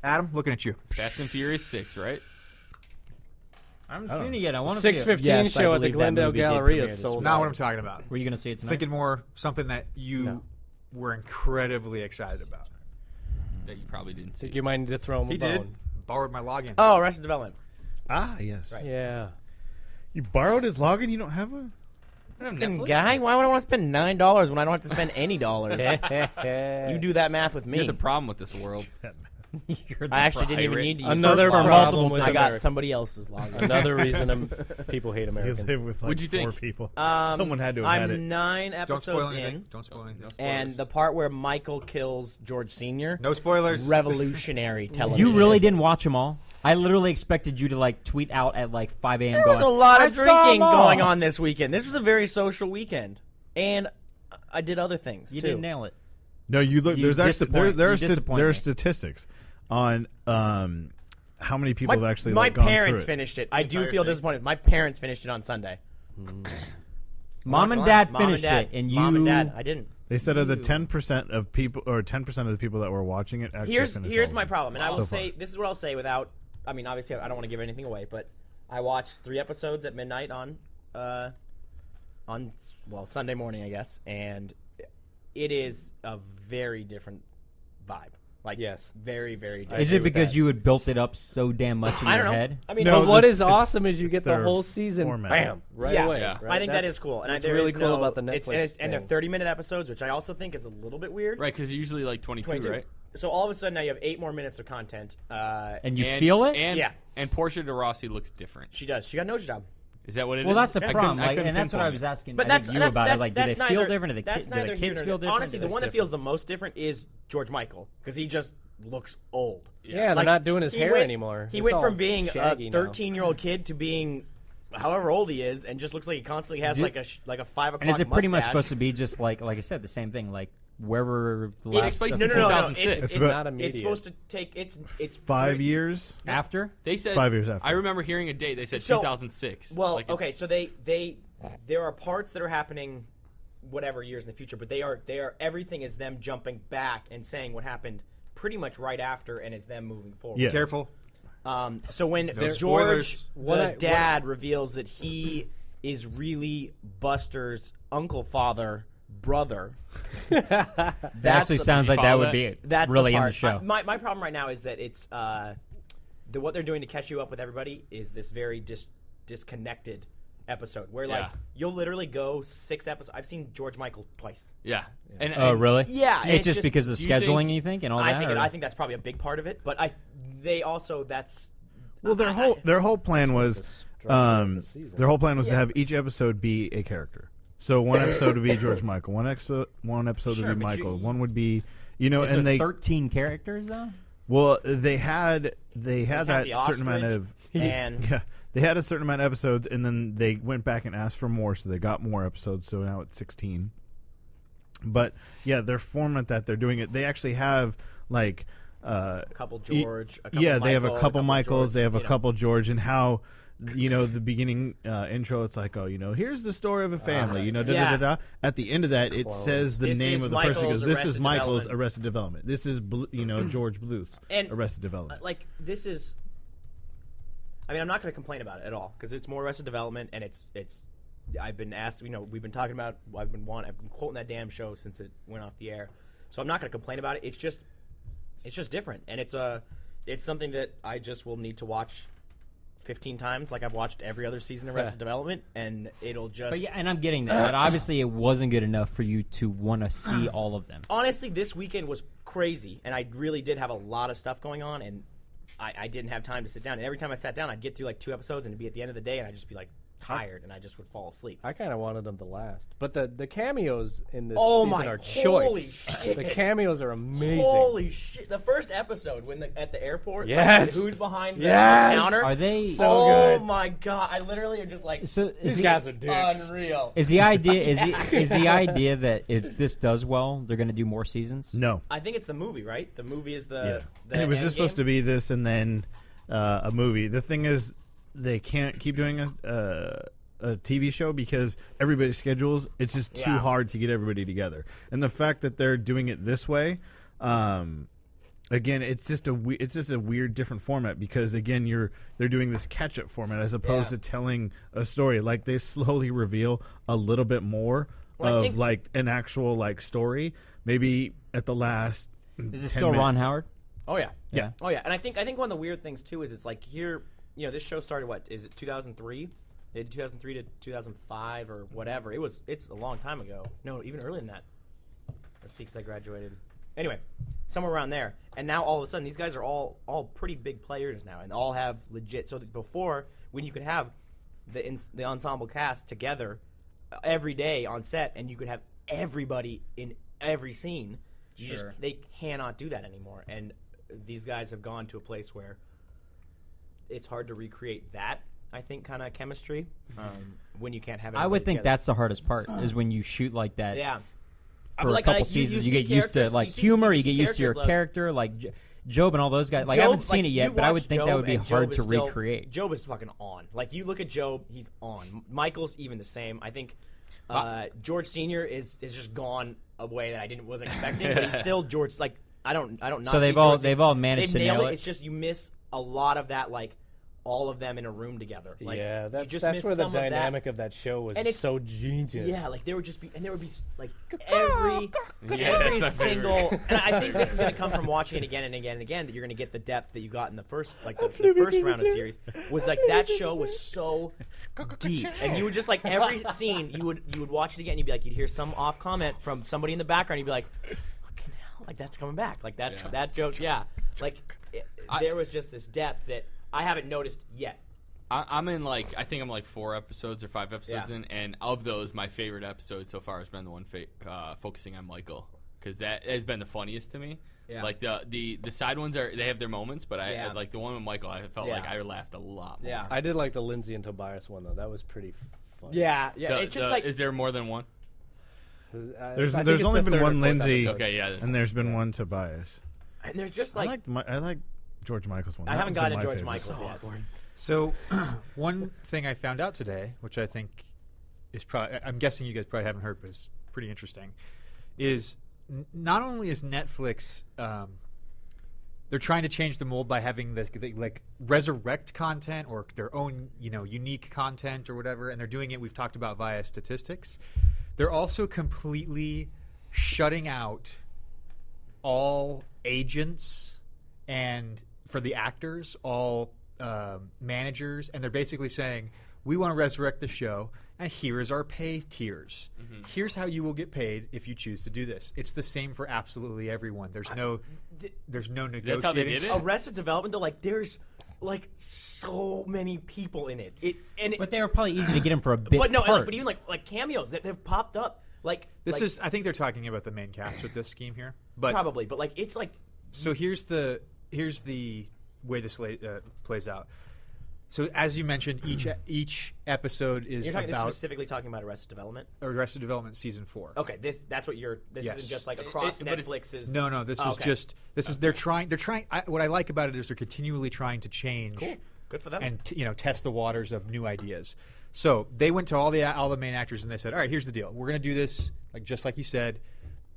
Adam, looking at you. Fast and Furious 6, right? I haven't seen it yet. I want to see it. 6:15 Yes, I show at the believe that Glendale movie did Galleria premiere this sold week. Not out. what I'm talking about. Were you going to see it tonight? Thinking more something that you No. were incredibly excited about. That you probably didn't see. Think you might need to throw him He a did. bone. Borrowed my login. Oh, Arrested Development. Ah, yes. Yeah. You borrowed his login. You don't have a. Fucking guy, why would I want to spend $9 when I don't have to spend any dollars? You do that math with me. You're the problem with this world. You're the I actually didn't even pirate. need to use Another it. problem with I got America. somebody else's login. Another reason people hate You Americans. live with like What'd you 4 think? people. Someone had to have I'm had it. 9 Don't episodes spoil anything. in, Don't spoil anything. and the part where Michael kills George Sr. No spoilers. Revolutionary television. You really didn't watch them all? I literally expected you to like tweet out at like 5 a.m. There was going, a lot "I of saw drinking 'em all." going on this weekend. This was a very social weekend, and I did other things You too. didn't nail it. No, you look. You There's actually disappoint- there you are disappoint there are me. statistics on how many people have actually my like, gone parents through it. finished it. I do entire feel thing. disappointed. My parents finished it on Sunday. Mom and Dad Mom and finished Dad. it, and you. Mom and Dad. I didn't. They said of the 10% of people, or 10% of the people that were watching it, actually Here's finished here's all my of it. problem, and I will So say far. this is what I'll say without. I mean, obviously, I don't want to give anything away, but I watched 3 episodes at midnight on Sunday morning, I guess, and it is a very different vibe. Like, Yes. very, very different. Is it because you had built it up so damn much in I your don't know. head? I mean, No, But what that's- is awesome is you get the their whole season, format. bam, right yeah, away. yeah. Right? I think that That's- is cool, and that's there really is cool no, about the Netflix. and they're thing. 30-minute episodes, which I also think is a little bit weird. Right, because usually like 22, 22. right? So all of a sudden now you have 8 more minutes of content. And you feel it? And, Yeah. And Portia de Rossi looks different. She does. She got a nose job. Is that what it is? Well, that's the I problem, couldn't- I like, couldn't and that's what I pinpoint was it. asking. But I that's think you that's, about that's, it. Like, do that's they neither, feel different? Do that's the neither kids here feel nor- different? Honestly, Do the they one that stiff feels the most different is George Michael because he just looks old. Yeah, they're Like, not doing his he hair went- anymore. He It's went all from being a shaggy now. 13-year-old kid to being however old he is, and just looks like he constantly has Dude. like a 5 o'clock. And is it pretty much mustache. supposed to be just like I said, the same thing? Like wherever the It's, last based no, in no, no, no. 2006. It's, It's it's, not it's immediate. supposed to take. It's 5 years. after. They said 5 years after. I remember hearing a date. They said So- 2006. Well, Like, okay, it's- so there are parts that are happening, whatever years in the future, but they are everything is them jumping back and saying what happened pretty much right after, and is them moving forward. Yeah. Careful. So when spoilers. George, What the I- dad, reveals that he is really Buster's uncle, father, brother, That that's actually the- sounds like that follow would that? be it. That's really the in part. the show. My problem right now is that it's what they're doing to catch you up with everybody is this very disconnected episode where like you'll literally go 6 episodes. I've seen George Michael twice. Yeah. And really? Yeah, and It's just because of scheduling, you think, and all that? I think that's probably a big part of it. But they also well, their whole plan was to have each episode be a character. So one episode would be George Michael. One episode would be Michael. One would be and they 13 characters though. Well, they had that certain amount of they had a certain amount of episodes, and then they went back and asked for more, so they got more episodes. So now it's 16. But yeah, their format that they're doing it, they actually have like a couple George. They have a couple Michaels. George, they have a couple George, and how. The beginning intro, it's like, here's the story of a family, At the end of that, it says the name of the person. Goes, this is Michael's Arrested Development. This is, George Bluths Arrested Development. Like, this is... I mean, I'm not going to complain about it at all, because it's more Arrested Development, and it's... I've been asked, we've been talking about... I've been quoting that damn show since it went off the air. So I'm not going to complain about it. It's just different, and it's something that I just will need to watch 15 times, like I've watched every other season of Arrested Development, and it'll just... But and I'm getting that. But obviously, it wasn't good enough for you to want to see all of them. Honestly, this weekend was crazy, and I really did have a lot of stuff going on, and I didn't have time to sit down. And every time I sat down, I'd get through like 2 episodes, and it'd be at the end of the day, and I'd just be like tired, and I just would fall asleep. I kind of wanted them to last, but the cameos in this season are holy choice. Shit. The cameos are amazing. Holy shit! The first episode when at the airport, yes, like, who's behind the counter? Are they so good? Oh my god! I literally am just like, so these guys are dicks. Unreal. Is the idea is the idea that if this does well, they're going to do more seasons? No, I think it's the movie, right? The movie is the it was just supposed to be this and then a movie. The thing is, they can't keep doing a TV show because everybody's schedules, it's just too hard to get everybody together. And the fact that they're doing it this way, again, it's just a weird different format because again they're doing this catch-up format as opposed to telling a story. Like they slowly reveal a little bit more of like an actual like story. Maybe at the last Is it still Ron Howard? Oh yeah. Yeah. Oh yeah. And I think one of the weird things too is it's like here, this show started what is it 2003? They did 2003 to 2005 or whatever. It's a long time ago. No, even earlier than that. Let's see, because I graduated. Anyway, somewhere around there. And now all of a sudden, these guys are all pretty big players now, and all have legit. So before, when you could have the ensemble cast together every day on set, and you could have everybody in every scene, they cannot do that anymore. And these guys have gone to a place where it's hard to recreate that. I think kind of chemistry when you can't have it. I would think together. that's the hardest part is when you shoot like that. Yeah. For a couple seasons, you get used to like humor. You get used to your character, like Job and all those guys. Like I haven't seen it yet, but I would think that would be hard to recreate. Job is fucking on. Like you look at Job, he's on. Michael's even the same. I think George Senior is just gone a way that I wasn't expecting, but he's still George. Like I don't. So they've all managed to nail it. It's just you miss a lot of that like. All of them in a room together. Like, that's where the dynamic of that show was so genius. Yeah, like there would be like every single. And I think this is going to come from watching it again and again and again. That you're going to get the depth that you got in the first, like the first round of series. Was like that show was so deep, and you would just like every scene you would watch it again. And you'd be like, you'd hear some off comment from somebody in the background. You'd be like, fucking hell, like that's coming back. Like that's that joke. Yeah, like there was just this depth that. I haven't noticed yet. I'm in I think I'm 4 episodes or 5 episodes in, and of those, my favorite episode so far has been the one focusing on Michael, because that has been the funniest to me. Yeah. Like the side ones they have their moments, but I like the one with Michael. I felt like I laughed a lot more. Yeah, I did like the Lindsay and Tobias one though. That was pretty funny. Yeah. It's just is there more than one? There's only been one Lindsay. Okay, and there's been one Tobias. And there's just I like George Michael's one. I haven't gotten to George Michael's yet. So, one thing I found out today, which I think is probably, I'm guessing you guys probably haven't heard, but it's pretty interesting, is not only is Netflix, they're trying to change the mold by having like resurrect content or their own, unique content or whatever, and they're doing it, we've talked about via statistics. They're also completely shutting out all agents and for the actors, all managers, and they're basically saying, we want to resurrect the show, and here is our pay tiers. Here's how you will get paid if you choose to do this. It's the same for absolutely everyone. There's no negotiating. That's how they did it? Arrested Development, though, like, there's like so many people in it. But they were probably easy to get him for a bit. But no, part. but even like cameos that have popped up. Like This like, is. I think they're talking about the main cast with this scheme here. But probably, but like it's like so here's the way this plays out. So as you mentioned, each episode is you're talking about specifically talking about Arrested Development. Arrested Development season 4. Okay, that's what you're. This Yes. isn't just like across Netflix's. No. This is just. This is. They're trying. What I like about it is they're continually trying to change. Cool. Good for them. And test the waters of new ideas. So they went to all the main actors and they said, all right, here's the deal. We're going to do this just like you said.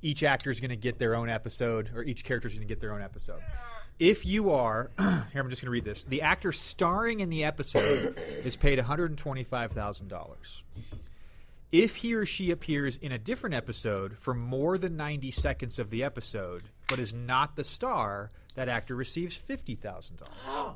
Each actor is going to get their own episode, or each character is going to get their own episode. If you are, here I'm just going to read this. The actor starring in the episode is paid $125,000. If he or she appears in a different episode for more than 90 seconds of the episode, but is not the star, that actor receives $50,000.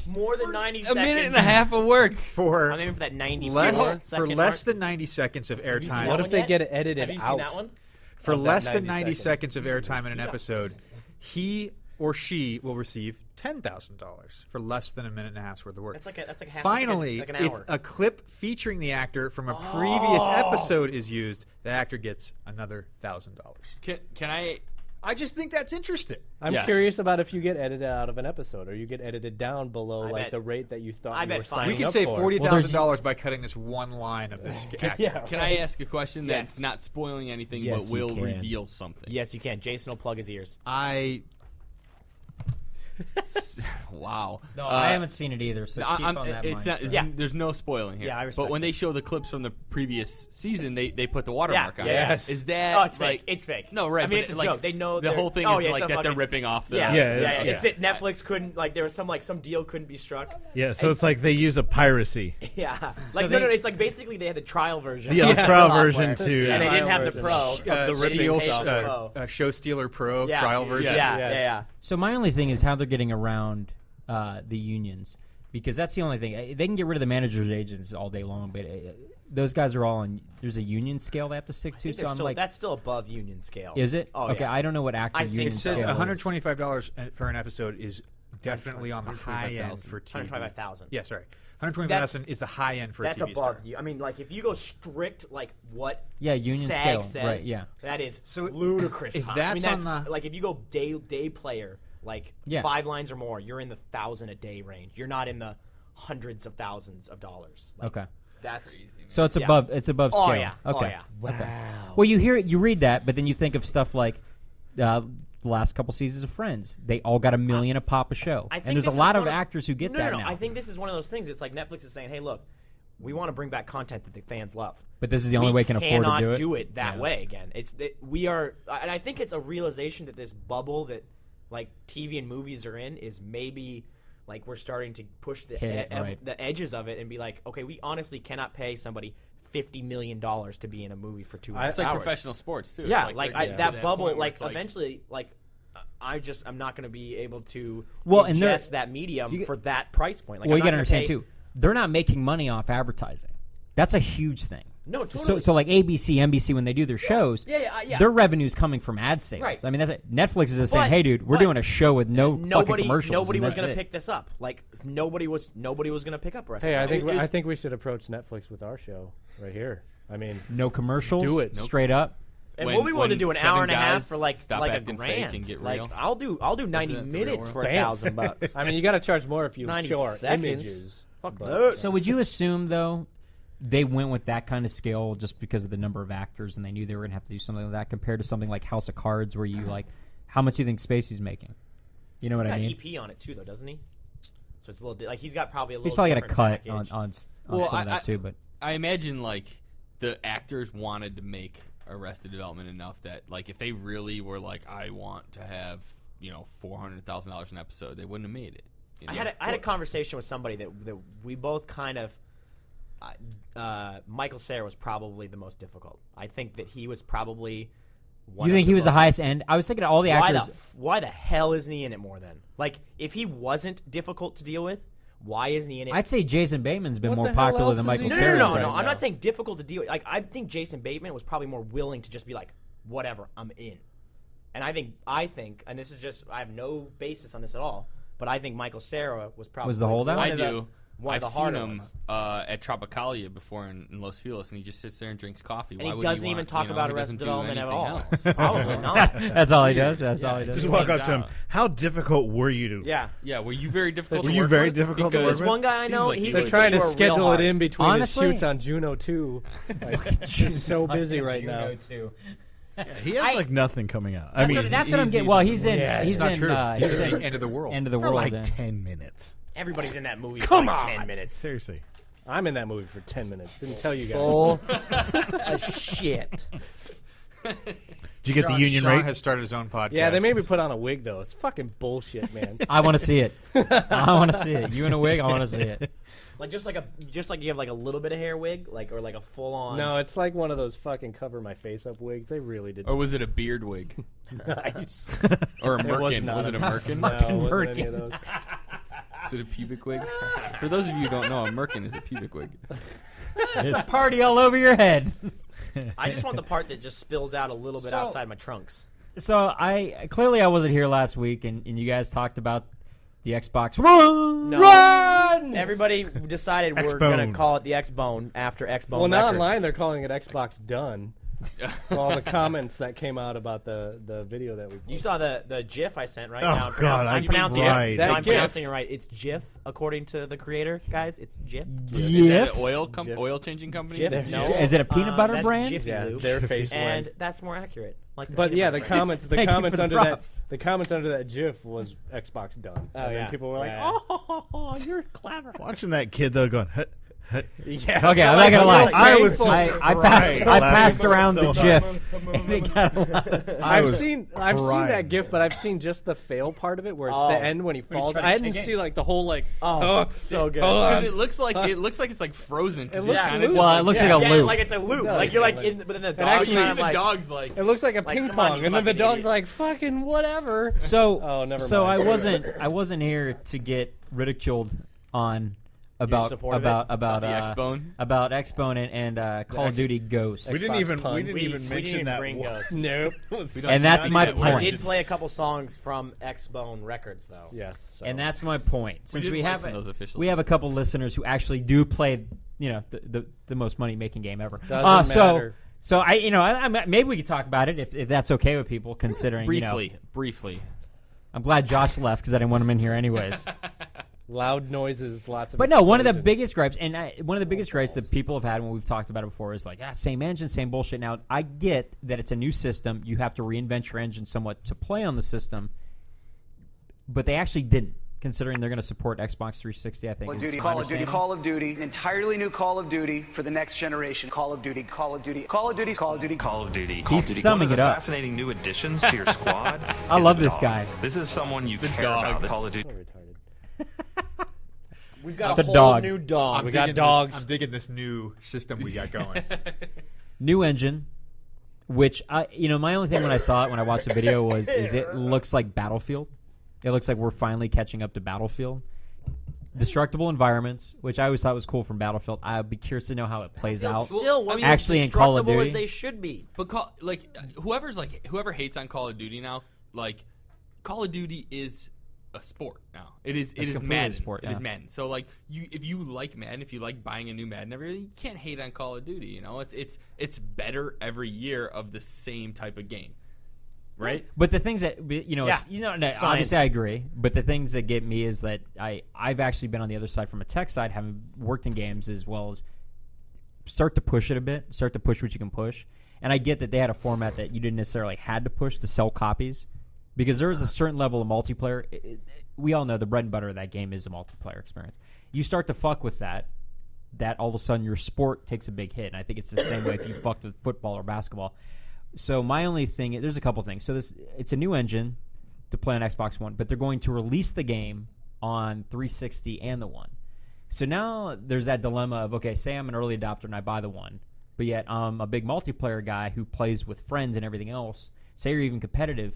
More than 90 A seconds. minute and a half of work. For I'm aiming for that 90 less than 90 seconds of airtime. What if they get it edited Have you out? seen that one? For of that less than 90 90 seconds of airtime in an episode, he or she will receive $10,000 for less than a minute and a half's worth of work. That's like a half. Finally, like an if hour. a clip featuring the actor from a previous episode is used, the actor gets another $1,000. Can I? I just think that's interesting. I'm Yeah. curious about if you get edited out of an episode or you get edited down below I like bet- the rate that you thought I you bet were fine. signing We could up save for. $40,000 by cutting this one line of this actor. Yeah. Can I ask a question Yes. that's not spoiling anything, Yes, but will you can. reveal something? Yes, you can. Jason will plug his ears. Wow. No, I haven't seen it either. So keep on that it's mind. not, Yeah. There's no spoiling here. Yeah, I respect But when it. they show the clips from the previous season, they put the watermark on it. Yes. Is that Oh, it's like fake. It's fake. No, right. I mean, but it's a like, joke. They know the they're- whole thing oh, is yeah, like it's a that they're fucking- ripping off the. Yeah, Yeah. It's that Netflix couldn't like there was some deal couldn't be struck. Yeah, so it's like they use a piracy. Yeah, like they- no, it's like basically they had the trial version. Yeah, of the trial software, version too. and they didn't have the Trial pro. version. They Steel, paid for the pro. Show Stealer Pro Yeah, trial version. Yeah, Yes. yeah. So my only thing is how they're getting around the unions, because that's the only thing. They can get rid of the managers' agents all day long, but those guys are all on. There's a union scale they have to stick to. So I'm like, That's still above union scale. is it? Oh, okay, yeah. I don't know what actor I think union It says scale is. $125 for an episode is definitely on the high end for TV. 125,000. Yeah, sorry. 125,000 is the high end for That's a TV above star. you. I mean, like if you go strict, like what? Yeah, union SAG scale, says, right, yeah. that is So ludicrous. if high. that's I mean, on the- like if you go day player, like Yeah. 5 lines or more, you're in the 1,000 a day range. You're not in the hundreds of thousands of dollars. Like, Okay, that's so it's Yeah. above. It's above Oh, scale. yeah. Oh, Okay. yeah. Wow. Well, you read that, but then you think of stuff like the last couple seasons of Friends. They all got $1 million a pop a show, I think and there's a this is lot of one actors who get no, that no. now. I think this is one of those things. It's like Netflix is saying, "Hey, look, we want to bring back content that the fans love, but this is the only way we can afford to cannot do it. that Yeah. way again." We are, and I think it's a realization that this bubble that like TV and movies are in is maybe like we're starting to push the Hit it, right. the edges of it and be like, okay, we honestly cannot pay somebody $50 million to be in a movie for 2 hours. It's like professional sports too. Yeah, It's like they're getting to that bubble, point where like it's eventually, like I'm not going to be able to Well, and they're- ingest that medium you- for that price point. Like, Well, I'm you not got to gonna understand pay- too. They're not making money off advertising. That's a huge thing. No, totally. So like ABC, NBC, when they do their shows, Yeah. their revenue's coming from ad sales. Right. I mean, that's it. Netflix is just saying, But- "Hey, dude, we're but doing a show with no fucking commercials." Nobody and was that's going to it. pick this up. Like nobody was going to pick up Arrested. Hey, I Development. think we should approach Netflix with our show right here. I mean, No commercials. Do it. straight up. And When- we'll be willing to when do an 7 hour and a half guys for like stop a acting fake grand. and get like real. I'll do 90 Isn't that the minutes real for Damn. $1,000. I mean, you got to charge more if you 90 show our seconds. images. Fuck but- that. So would you assume though, they went with that kind of scale just because of the number of actors, and they knew they were going to have to do something like that, compared to something like House of Cards, where you like, how much do you think Spacey's making? You know what He's I got mean? EP on it too, though, doesn't he? So it's a little like he's got probably a little. He's probably got a different cut on package. some of that too, but I imagine like the actors wanted to make Arrested Development enough that like if they really were like, I want to have $400,000 an episode, they wouldn't have made it. You I know? had a conversation with somebody that we both kind of. Michael Cera was probably the most difficult. I think that he was probably one You of think he was the most- highest end? I was thinking of all the actors. Why the hell isn't he in it more then? Like, if he wasn't difficult to deal with, why isn't he in it? I'd say Jason Bateman's been What more the hell popular else than is Michael he no, Cera. doing? no, no, no. right I'm now. not saying difficult to deal with. Like, I think Jason Bateman was probably more willing to just be like, whatever, I'm in. And I think, and this is just, I have no basis on this at all, but I think Michael Cera was probably Was the holdout? I do. One I've of the seen harder him ones. at Tropicalia before in Los Feliz, and he just sits there and drinks coffee. And Why he would doesn't want, even talk about he Arrested doesn't do Development at anything all. else. Probably not. That's all he does. That's all he does. Just walk up to him. How difficult were you to? Yeah. Yeah, were you very difficult? Were to you work very with? difficult to Because work This one guy I seems know, like he he They're was. trying to were real schedule hard. it in between Honestly- his shoots on Juno 2. Like, he's so busy right now. He has like nothing coming out. I That's mean, what, that's what I'm getting. Well, he's in. Yeah, he's It's not in. true. He's It's in the end of the world. End of the for world. like yeah. 10 minutes. Everybody's in that movie Come for like on. 10 minutes. Seriously. I'm in that movie for 10 minutes. Didn't tell you guys. Bull shit. Did you get the union Sean rate? has started his own podcast. Yeah, they made me put on a wig, though. It's fucking bullshit, man. I want to see it. I want to see it. You in a wig? I want to see it. Like just like you have like a little bit of hair wig, like or like a full on. No, it's like one of those fucking cover my face up wigs. They really did. Or was it a beard wig? Nice. Or a It was merkin? not Was it a merkin? No, it wasn't any merkin. of those. Is it a pubic wig? For those of you who don't know, a merkin is a pubic wig. It's a party all over your head. I just want the part that just spills out a little bit So- outside my trunks. So I wasn't here last week, and you guys talked about the Xbox Run. No. Run. Everybody decided we're X-Bone. gonna call it the X-Bone after X-Bone. Well, now Records. online they're calling it Xbox Done. All the comments that came out about the video that we. You saw the GIF I sent, right? Oh, now God, I'm I pronouncing cried. it. That No, I'm GIF. pronouncing it right. It's GIF according to the creator, guys. It's GIF. Is that GIF? an Jif. oil changing company? GIF. No. Is it a peanut butter that's brand? Jiffy Yeah, Lube. their face and went. that's more accurate. Like But peanut yeah, butter the brand. comments, the Thank you comments for the under props. the comments under that GIF was Xbox Done. Oh, and then yeah. people were like, Yeah. "Oh, you're clever." Watching that kid though going, hut, hut. Yeah. Okay, I'm not gonna lie. I was just I passed crying. around the So GIF, and it got a lot of. I I've was seen crying. that GIF, but I've seen just the fail part of it, where it's Oh. the end when he falls. trying to I didn't kick it. see like the whole like. Oh, so good. hold Because on. it looks like it's like frozen. 'cause It looks it's kinda loose. just Well, it looks Yeah. like a Yeah, loop. like it's a loop. does, Like you're like like- in, but then the dog actually- you kind see of the like. dogs like It looks like a Like, ping come on, pong, you and then the fucking dog's idiot. like, "Fucking whatever." So, Oh, never so mind. I wasn't here to get ridiculed on about support of it? about the X-Bone? about X-Bone and Call of Duty Ghost. We didn't Xbox even pun. we didn't We even didn't mention that. bring once. Ghost. Nope. We don't And that's see my that point. I one. did play a couple songs from X-Bone Records though. Yes. So. And that's my point. Since didn't we have listen to those officially. we have a couple listeners who actually do play, the most money making game ever. Doesn't matter. So I maybe we could talk about it if that's okay with people, considering briefly. I'm glad Josh left because I didn't want him in here anyways. Loud noises, lots of. But no, one of the explosions. biggest gripes, one of the biggest gripes that people have had when we've talked about it before is like, same engine, same bullshit. Now, I get that it's a new system. You have to reinvent your engine somewhat to play on the system. But they actually didn't, considering they're going to support Xbox 360, I think. is my understanding. Call of Duty, an entirely new Call of Duty for the next generation. Call of Duty, Call of Duty, Call of Duty, Call of Duty, Call of Duty. He's summing it up. Fascinating new additions to your squad. I is love a this dog. guy. This is someone you care dog. about. Call of Duty. So retarded. We've got The a whole dog. new dog. We got dogs. I'm digging this new system we got going. New engine, which, my only thing when I saw it, when I watched the video, was it looks like Battlefield. It looks like we're finally catching up to Battlefield. Destructible environments, which I always thought was cool from Battlefield. I'd be curious to know how it plays out. Still wasn't Actually, as in Call of destructible Duty. as they should be. But whoever hates on Call of Duty now, like Call of Duty is a sport now. It is completely Madden. a sport, It is yeah. Madden. So like if you like Madden, if you like buying a new Madden every year, you can't hate on Call of Duty. It's better every year of the same type of game. Right? But the things that obviously I agree. But the things that get me is that I've actually been on the other side from a tech side, having worked in games as well as start to push it a bit, start to push what you can push. And I get that they had a format that you didn't necessarily had to push to sell copies, because there is a certain level of multiplayer. We all know the bread and butter of that game is a multiplayer experience. You start to fuck with that all of a sudden your sport takes a big hit. And I think it's the same way if you fucked with football or basketball. So my only thing, there's a couple things. So it's a new engine to play on Xbox One, but they're going to release the game on 360 and the One. So now there's that dilemma of, okay, say I'm an early adopter and I buy the One, but yet I'm a big multiplayer guy who plays with friends and everything else, say you're even competitive,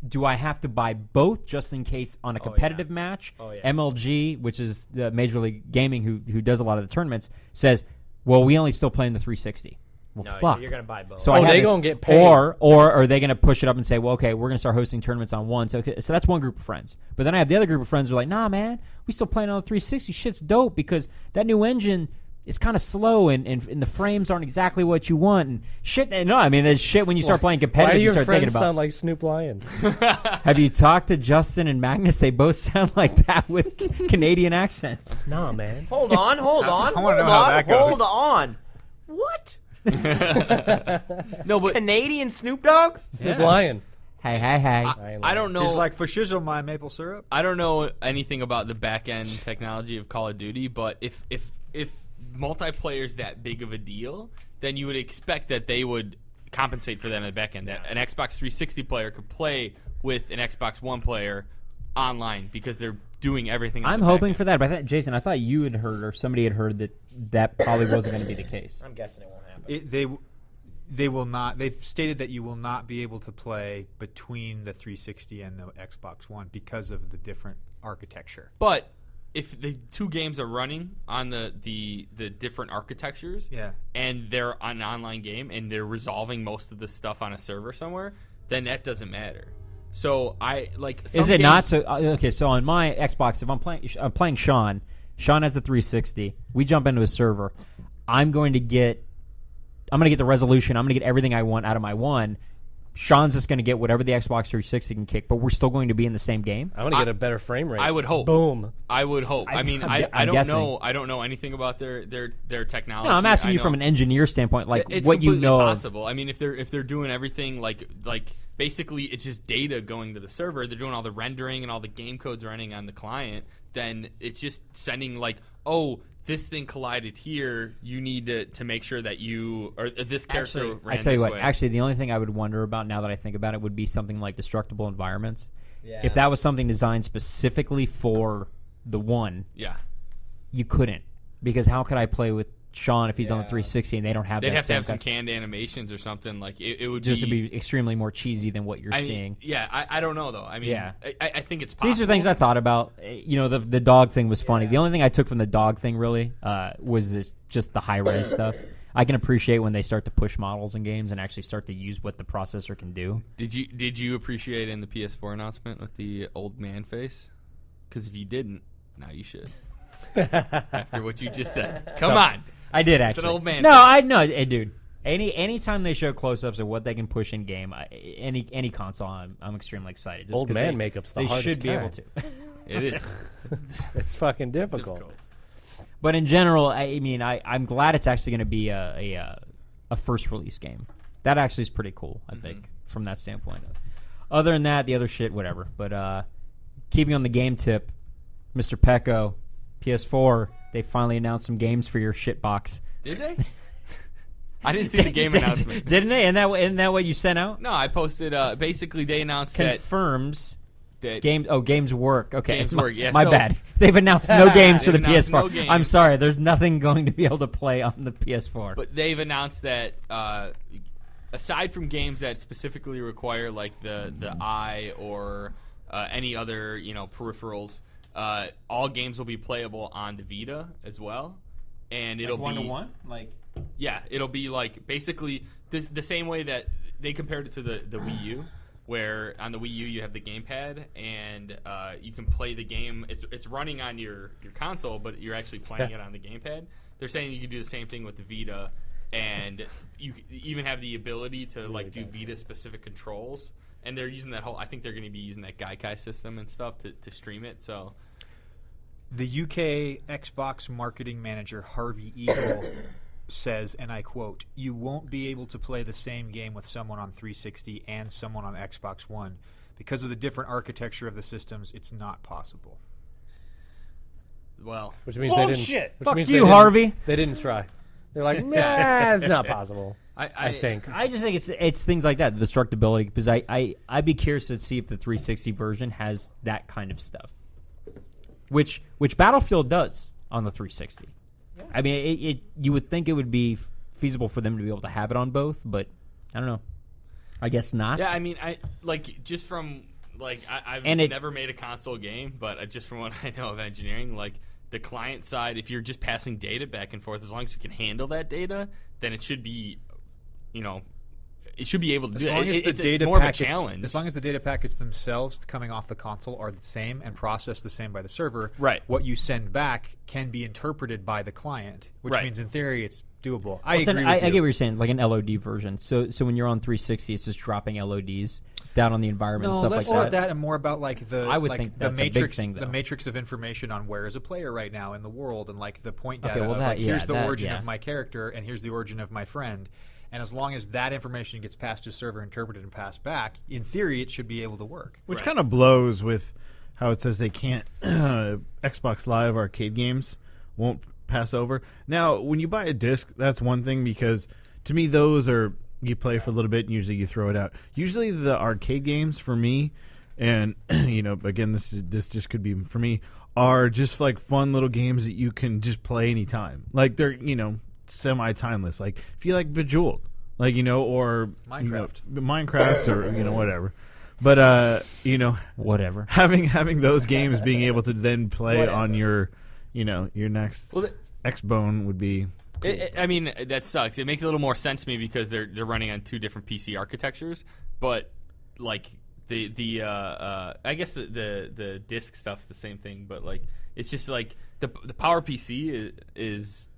do I have to buy both just in case on a competitive match? Oh, yeah. MLG, which is the Major League Gaming, who does a lot of the tournaments, says, well, we only still play in the 360. Well, No, fuck. you're gonna buy both. So they gonna get paid. Or are they gonna push it up and say, well, okay, we're gonna start hosting tournaments on one. So that's one group of friends. But then I have the other group of friends who are like, nah, man, we still playing on the 360. Shit's dope because that new engine is kind of slow and the frames aren't exactly what you want. And shit, no, I mean, there's shit when you start playing competitive. Why do you your start thinking friends about. sound like Snoop Lion? Have you talked to Justin and Magnus? They both sound like that with Canadian accents. Nah, man. Hold on. I wanna know how that goes. Hold on. What? No, but Canadian Snoop Dogg? Snoop Lion. Hey. I don't know. It's like for shizzle my maple syrup. I don't know anything about the back end technology of Call of Duty, but if multiplayer is that big of a deal, then you would expect that they would compensate for that in the back end. That an Xbox 360 player could play with an Xbox One player online because they're doing everything. I'm hoping for that, but Jason, I thought you had heard or somebody had heard that probably wasn't going to be the case. I'm guessing it won't happen. They will not. They've stated that you will not be able to play between the 360 and the Xbox One because of the different architecture. But if the two games are running on the different architectures, and they're an online game and they're resolving most of the stuff on a server somewhere, then that doesn't matter. So I like. Is it not so? Okay, so on my Xbox, if I'm playing Sean. Sean has the 360. We jump into a server. I'm going to get the resolution. I'm going to get everything I want out of my one. Sean's just going to get whatever the Xbox 360 can kick, but we're still going to be in the same game. I'm going to get a better frame rate. I would hope. Boom. I would hope. I mean, I don't know. I don't know anything about their technology. No, I'm asking you from an engineer standpoint, like it's what you know. Possible. I mean, if they're doing everything like basically it's just data going to the server. They're doing all the rendering and all the game codes running on the client. Then it's just sending like, oh, this thing collided here. You need to make sure that you or this character ran I tell you this what. way. Actually, the only thing I would wonder about now that I think about it would be something like destructible environments. Yeah. If that was something designed specifically for the one, you couldn't, because how could I play with Sean if he's on the 360 and they don't have? They'd that have to same have some kind- canned animations or something. Like it would just to be extremely more cheesy than what you're I mean, seeing. Yeah, I don't know though. I mean, I think it's possible. These are things I thought about. You know, the dog thing was funny. The only thing I took from the dog thing really was just the high res stuff. I can appreciate when they start to push models in games and actually start to use what the processor can do. Did you appreciate in the PS4 announcement with the old man face? Because if you didn't, now you should. After what you just said, come on. I did It's actually. an old man. No, face. I know, dude. Anytime they show close-ups of what they can push in game, any console, I'm extremely excited. Just Old 'cause man makeup's the they hardest should be able kind. to. It is. It's fucking difficult. But in general, I mean, I'm glad it's actually going to be a first release game. That actually is pretty cool, I think, from that standpoint. Other than that, the other shit, whatever. But keeping on the game tip, Mr. Pecco, PS4, they finally announced some games for your shit box. Did they? I didn't see the game announcement. Didn't they? Isn't that what you sent out? No, I posted. Basically, they announced Confirms that games work. Okay, Games work. Yeah, my so- bad. They've announced no games for the They've announced PS4. no games. I'm sorry. There's nothing going to be able to play on the PS4. But they've announced that aside from games that specifically require like the eye or any other peripherals, all games will be playable on the Vita as well, and it'll be 1-to-1, like. Yeah, it'll be like basically the same way that they compared it to the Wii U, where on the Wii U you have the gamepad and you can play the game. It's running on your console, but you're actually playing it on the gamepad. They're saying you can do the same thing with the Vita, and you even have the ability to like do Vita specific controls. And they're using that whole. I think they're going to be using that Gaikai system and stuff to stream it. So. The UK Xbox marketing manager Harvey Eagle says, and I quote, "You won't be able to play the same game with someone on 360 and someone on Xbox One. Because of the different architecture of the systems, it's not possible." Well, which means bullshit. they didn't. Which Fuck means you, Harvey. They didn't try. They're like, nah, it's not possible. I think. I just think it's things like that, the destructibility, because I'd be curious to see if the 360 version has that kind of stuff, which Battlefield does on the 360. Yeah. I mean, you would think it would be feasible for them to be able to have it on both, but I don't know. I guess not. Yeah, I mean, just from I've never made a console game, but just from what I know of engineering, like the client side, if you're just passing data back and forth, as long as you can handle that data, then it should be, it should be able to do it. It's more of a challenge. As long as the data packets themselves coming off the console are the same and processed the same by the server, right? What you send back can be interpreted by the client, which means in theory it's doable. I get what you're saying, like an LOD version. So when you're on 360, it's just dropping LODs down on the environment and stuff like that. No, less about that and more about like the that's matrix, a big thing, though. The matrix of information on where is a player right now in the world, and like the point data Okay, well, of here's the origin of my character and here's the origin of my friend. And as long as that information gets passed to server, interpreted, and passed back, in theory, it should be able to work. Which kind of blows with how it says they can't Xbox Live arcade games won't pass over. Now, when you buy a disc, that's one thing, because to me those are you play for a little bit and usually you throw it out. Usually the arcade games for me, and again this just could be for me, are just like fun little games that you can just play anytime. Like they're semi-timeless. Like if you like Bejeweled, or Minecraft, or whatever. But whatever. Having those games being able to then play on your next Xbone would be. Cool. I mean, that sucks. It makes a little more sense to me because they're running on two different PC architectures. But like the I guess the disc stuff's the same thing. But like it's just like the Power PC is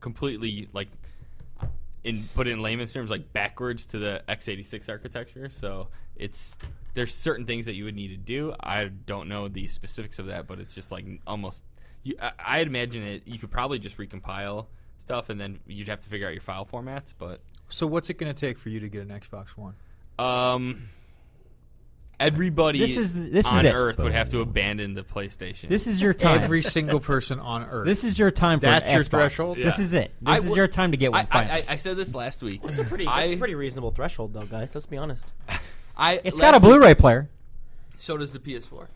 completely like put in layman's terms like backwards to the x86 architecture. So there's certain things that you would need to do. I don't know the specifics of that, but it's just like almost. I'd imagine you could probably just recompile stuff, and then you'd have to figure out your file formats. But so, what's it going to take for you to get an Xbox One? Everybody this on is Earth would have to abandon the PlayStation. This is your time. Every single person on Earth. This is your time for That's an your Xbox. threshold? This is it. This is your time to get one. I said this last week. That's a pretty reasonable threshold, though, guys. Let's be honest. It's got a Blu-ray player. So does the PS4.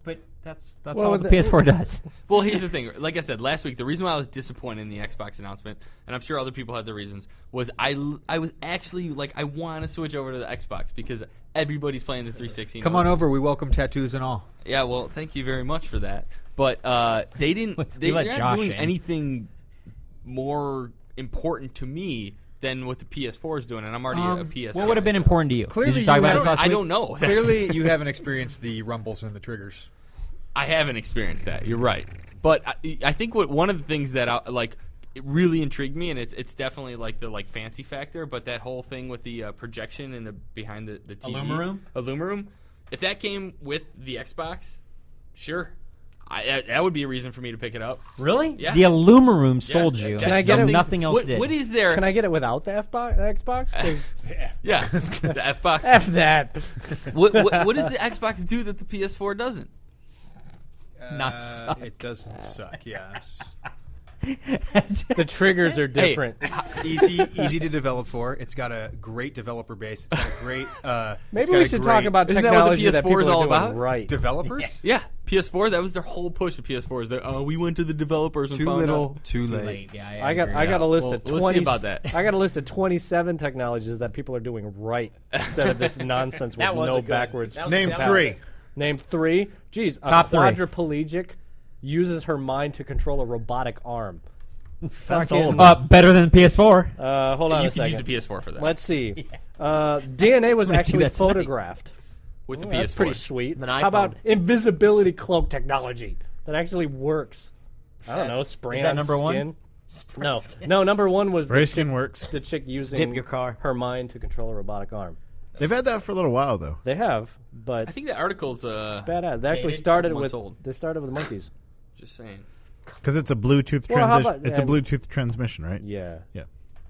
But that's all the PS4 does. Well, here's the thing. Like I said last week, the reason why I was disappointed in the Xbox announcement, and I'm sure other people had their reasons, was I was actually like, I want to switch over to the Xbox because everybody's playing the 360. Come on over. We welcome tattoos and all. Yeah, well, thank you very much for that. But they're not doing anything more important to me than what the PS4 is doing, and I'm already a PS4. What would have been important to you? Clearly, did you talk about this last week? I don't know. Clearly, you haven't experienced the rumbles and the triggers. I haven't experienced that. You're right. But I think one of the things that it really intrigued me, and it's definitely like the fancy factor, but that whole thing with the projection and the behind the TV. Illumaroom. If that came with the Xbox, sure. That would be a reason for me to pick it up. Really? Yeah. The Illumaroom sold you. Can I get it? Nothing else did. What is there? Can I get it without the Xbox? Yeah, the Xbox. F that. What does the Xbox do that the PS4 doesn't? Not suck. It doesn't suck. Yeah. The triggers are different. It's easy to develop for. It's got a great developer base. It's got a great. Maybe we should talk about Isn't that what technology the that PS4 people is are all doing about? right. Developers? Yeah, PS4. That was their whole push of PS4. Is that we went to the developers and Too found little, out. too late. Yeah, I got a list of 20. We'll see about that. I got a list of 27 technologies that people are doing right instead of this nonsense with no backwards. Name three. Name three. Jeez, Top a three. quadriplegic uses her mind to control a robotic arm. Fucking better than the PS4. Hold on You a could second. use the PS4 for that. Let's see. DNA was actually that tonight. photographed. With the PS4. That's pretty sweet. An How about iPhone. invisibility cloak technology that actually works? I don't know. Spray Is that on number skin? one? No. Number one was Spray skin works. the chick using Dip your car. her mind to control a robotic arm. They've had that for a little while though. They have, but I think the article's badass. They actually dated, started months with old. they started with monkeys. Just saying. Because it's a Bluetooth Well, how transition. about- It's a and- Bluetooth transmission, right? Yeah. Yeah.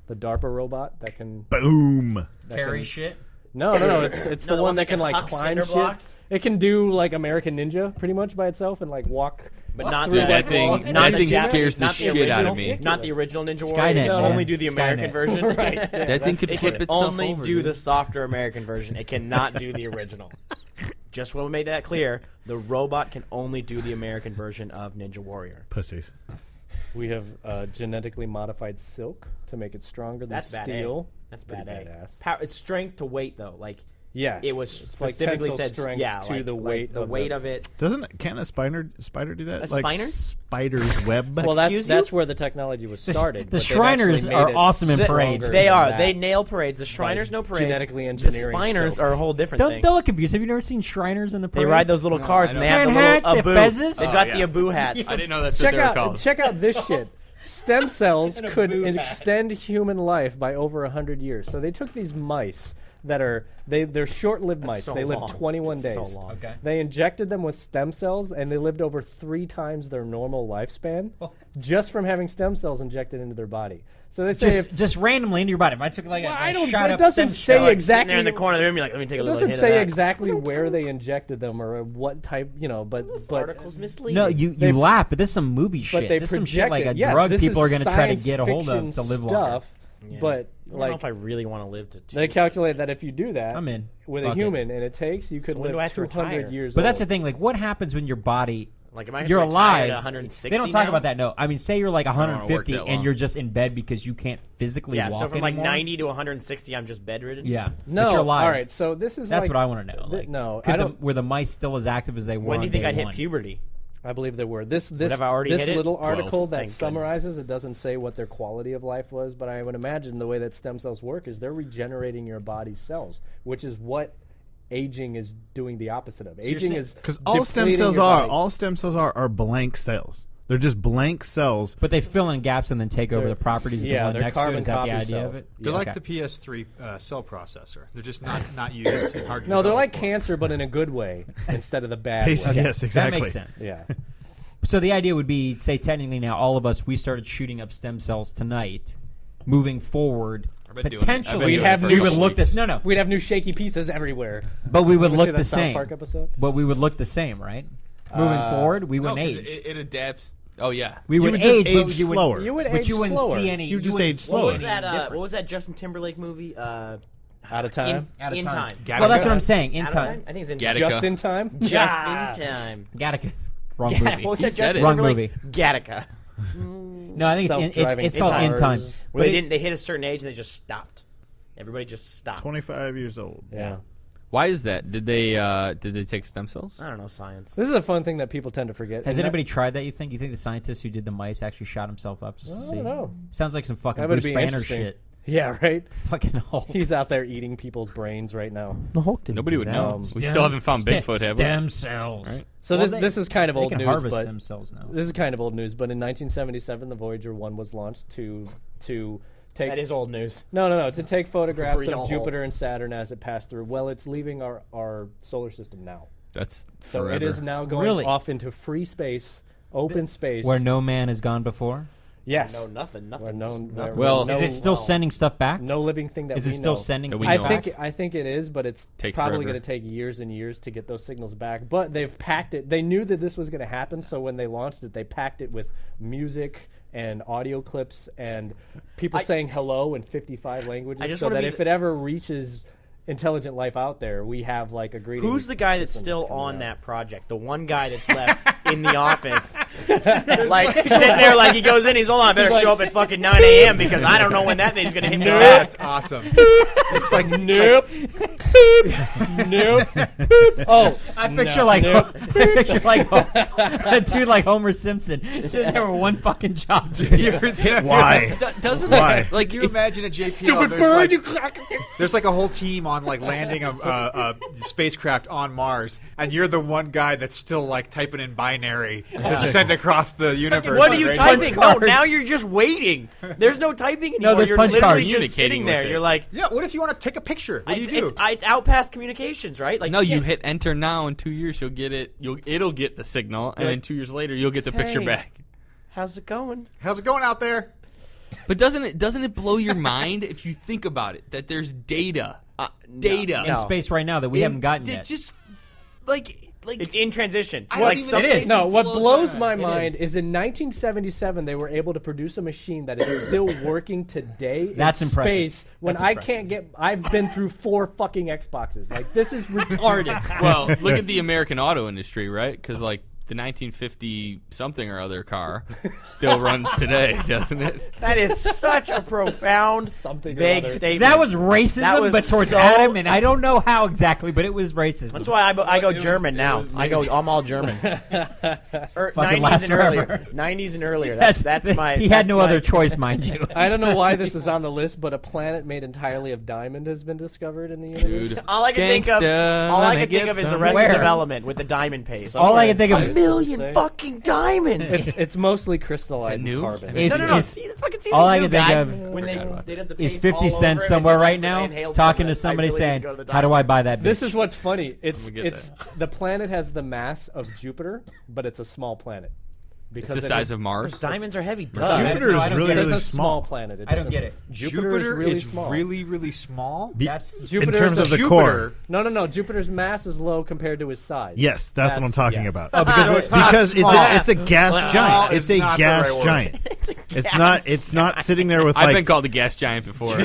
The DARPA robot that can Boom. Carry shit. No. It's No, the one that can like huck climb cinder shit. blocks? It can do like American Ninja pretty much by itself and like walk. But not through the that thing- not that the thing Jap- scares the not shit out of original- me. Not the original Ninja Skynet, Warrior. It can man. only do the American Skynet. version. Right. That thing could It flip can itself only over. do dude. the softer American version. It cannot do the original. Just want to make that clear. The robot can only do the American version of Ninja Warrior. Pussies. We have genetically modified silk to make it stronger than That's bad, eh? steel. That's pretty badass. badass. It's strength to weight though. Like Yes, it was it's like specifically tensile said strength to like, the weight the of weight the- of it. Can't a spider do that? A like spiner? Spider's web. Well, Excuse that's you? where the technology was started. The but they've Shriners actually are made it awesome in stronger parades. than They are. that. They nail parades. The Shriners know parades. genetically The engineering Spiners silk. are a whole different Don't thing. look confused. Have you never seen Shriners in the They parades? ride those little cars I and they don't. have the little Hat, the Abu. fezzes? They've got the Abu hats. I didn't know that's what Check they were out called. check out this shit. Stem cells And a could boo hat. extend human life by over 100 years. So they took these mice that are they're short-lived mice. so they live long. 21 That's days. so long. Okay. They injected them with stem cells, and they lived over 3 times their normal lifespan just from having stem cells injected into their body. So they say Just randomly into your body. If I took like Well, a I don't- shot it up doesn't stem say cell, exactly- Sitting there in the corner of the room, you're like, let me take a it little doesn't hit of say that. exactly where they injected them or what type, but This but article's misleading. No, you laugh, but this is some movie shit. but they This is some shit like a projected- yes, drug this people is are going to try to science get a hold of fiction to live longer. stuff, Yeah. but I don't know like if I really want to live to. they calculate that if you do that, I'm in. with Fuck a it. human, and it takes you could So when do I live have to 200 retire? years. But that's the old. thing. Like, what happens when your body? Like, am I You're gonna retire alive. at 160 They don't talk now? about that. No, I mean, say you're like don't wanna work 150 that and long. you're just in bed because you can't physically Yeah, walk so from like anymore. 90 to 160, I'm just bedridden. Yeah, No, but you're alive. all right. So this is That's like, what I want to know. th- Like, no, could I don't. were the mice still as active as they were? When do you on think day I'd hit one? puberty? I believe there were this have I already this hit it? little 12. article that Thank summarizes. It doesn't say what their quality of life was, but I would imagine the way that stem cells work is they're regenerating your body's cells, which is what aging is doing the opposite of. Aging is Because all stem cells are blank cells. They're just blank cells. But they fill in gaps and then take over the properties of the one they're next to it. carbon Is that the copy idea cells. of it? They're Yeah, like okay. the PS3 cell processor. They're just not used and hard to No, they're develop like for. cancer, but in a good way instead of the bad way. Yes, exactly. That makes sense. Yeah. So the idea would be, say, technically now all of us, we started shooting up stem cells tonight. Moving forward, I've been doing it. I've been potentially doing We'd have it we for would a look couple this. weeks. No, We'd have new shaky pieces everywhere. but we would Ever look see the that South same. Park episode? But we would look the same, right? Moving forward, we No, wouldn't 'cause age. it adapts. Oh yeah. We would would just age, age but you would, slower. You would but age you wouldn't slower. see any. You just wouldn't age see slower. What was any that? difference. What was that Justin Timberlake movie? Out of time. Out of in time. time. Well, that's what I'm saying. In Out of time. I think it's in Gattaca. Just in time. Just in time. Gattaca. Wrong Gattaca. movie. What was He that? said Justin it. Wrong Timberlake? movie. Gattaca. No, I think Self-driving it's called In cars. Time. Where But they hit a certain age and they just stopped. Everybody just stopped. 25 years old. Yeah. Why is that? Did they take stem cells? I don't know science. This is a fun thing that people tend to forget. Has And anybody tried that? You think the scientist who did the mice actually shot himself up just to I see? don't know. Sounds like some fucking That would Bruce be Banner interesting. shit. Yeah, right. Fucking hell. He's out there eating people's brains right now. Nobody would know. We still haven't found Bigfoot, have we? Stem cells. Right. So Well, this is kind of they old can news, harvest but stem cells now. this is kind of old news. But in 1977, the Voyager 1 was launched to take. That is old news. No, to take photographs Real. of Jupiter and Saturn as it passed through. Well, it's leaving our solar system now. That's So forever. it is now going Really? off into free space, open space. Where no man has gone before. yes, No, nothing. Where Nothing. no, Well, no, Is it still sending stuff back? no living thing that Is we it still know. sending? That we things know back? of? I think it is, but it's Takes probably forever. going to take years and years to get those signals back. But they've packed it. They knew that this was going to happen, so when they launched it, they packed it with music and audio clips and people saying hello in 55 languages, I just so wanna that be if it ever reaches intelligent life out there, we have like a greeting. Who's the guy that's system still coming on out. that project? The one guy that's left in the office, like sitting there, like he goes in. He's hold on, I better show up at fucking 9 a.m. because I don't know when that thing's gonna hit me back. That's awesome. It's like Nope. Nope. Oh, I picture no, like nope. I picture like a dude like Homer Simpson sitting there with one fucking job to do. Why? Doesn't Why? it? Like Can you if, imagine at JPL? There's like a whole team on like landing a spacecraft on Mars, and you're the one guy that's still like typing in binary to send across the universe. What are on you radio. typing? No, cards. now you're just waiting. There's no typing anymore. there's You're punch literally cards. just sitting Communicating there. with it. You're like, Yeah. What if you want to take a picture? What do you do? it's out past communications, right? Like, no, you yeah. hit enter now. In 2 years, you'll get it. It'll get the signal, and then 2 years later, you'll get the picture Hey. back. How's it going? How's it going out there? But doesn't it blow your mind if you think about it that there's data in space right now that we haven't gotten It yet. just like It's in transition. I Like don't even- something- it is. No, what blows my It mind is. is in 1977 they were able to produce a machine that is still working today. That's in impressive. Space when That's I impressive. can't get. I've been through 4 fucking Xboxes. Like this is retarded. well, look at the American auto industry, right? Because like the 1950 something or other car still runs today, doesn't it? That is such a profound, vague statement. That was racism, That was but towards so- Adam, and I don't know how exactly, but it was racism. That's why I go German now. I'm all German. 90s last and earlier. forever. 90s and earlier. That's my. He had that's no my- other choice, mind you. I don't know why this is on the list, but a planet made entirely of diamond has been discovered in the universe. Dude. All I can think of is Arrested Where? Development with the diamond paste. All I can think of A is million fucking diamonds. It's mostly crystallized new? carbon. No. See, that's fucking season all I 2, can think guy. of When they does the is paste 50 all over Cent him somewhere and right now inhaled talking some to of it. I somebody really saying, need to go to the "How do I buy that?" This bitch?" is what's funny. It's get the planet has the mass of Jupiter, but it's a small planet. It's the size of Mars. Diamonds are heavy. Jupiter is really, It's really a small. small planet. I don't get it. Jupiter is really small. really small. Jupiter in terms is of a- the core. No. Jupiter's mass is low compared to his size. Yes, that's what I'm talking yes. about. Oh, because because it's a gas Small giant. is It's a not the gas right word. giant. It's not sitting there with I've been like. called the gas giant before.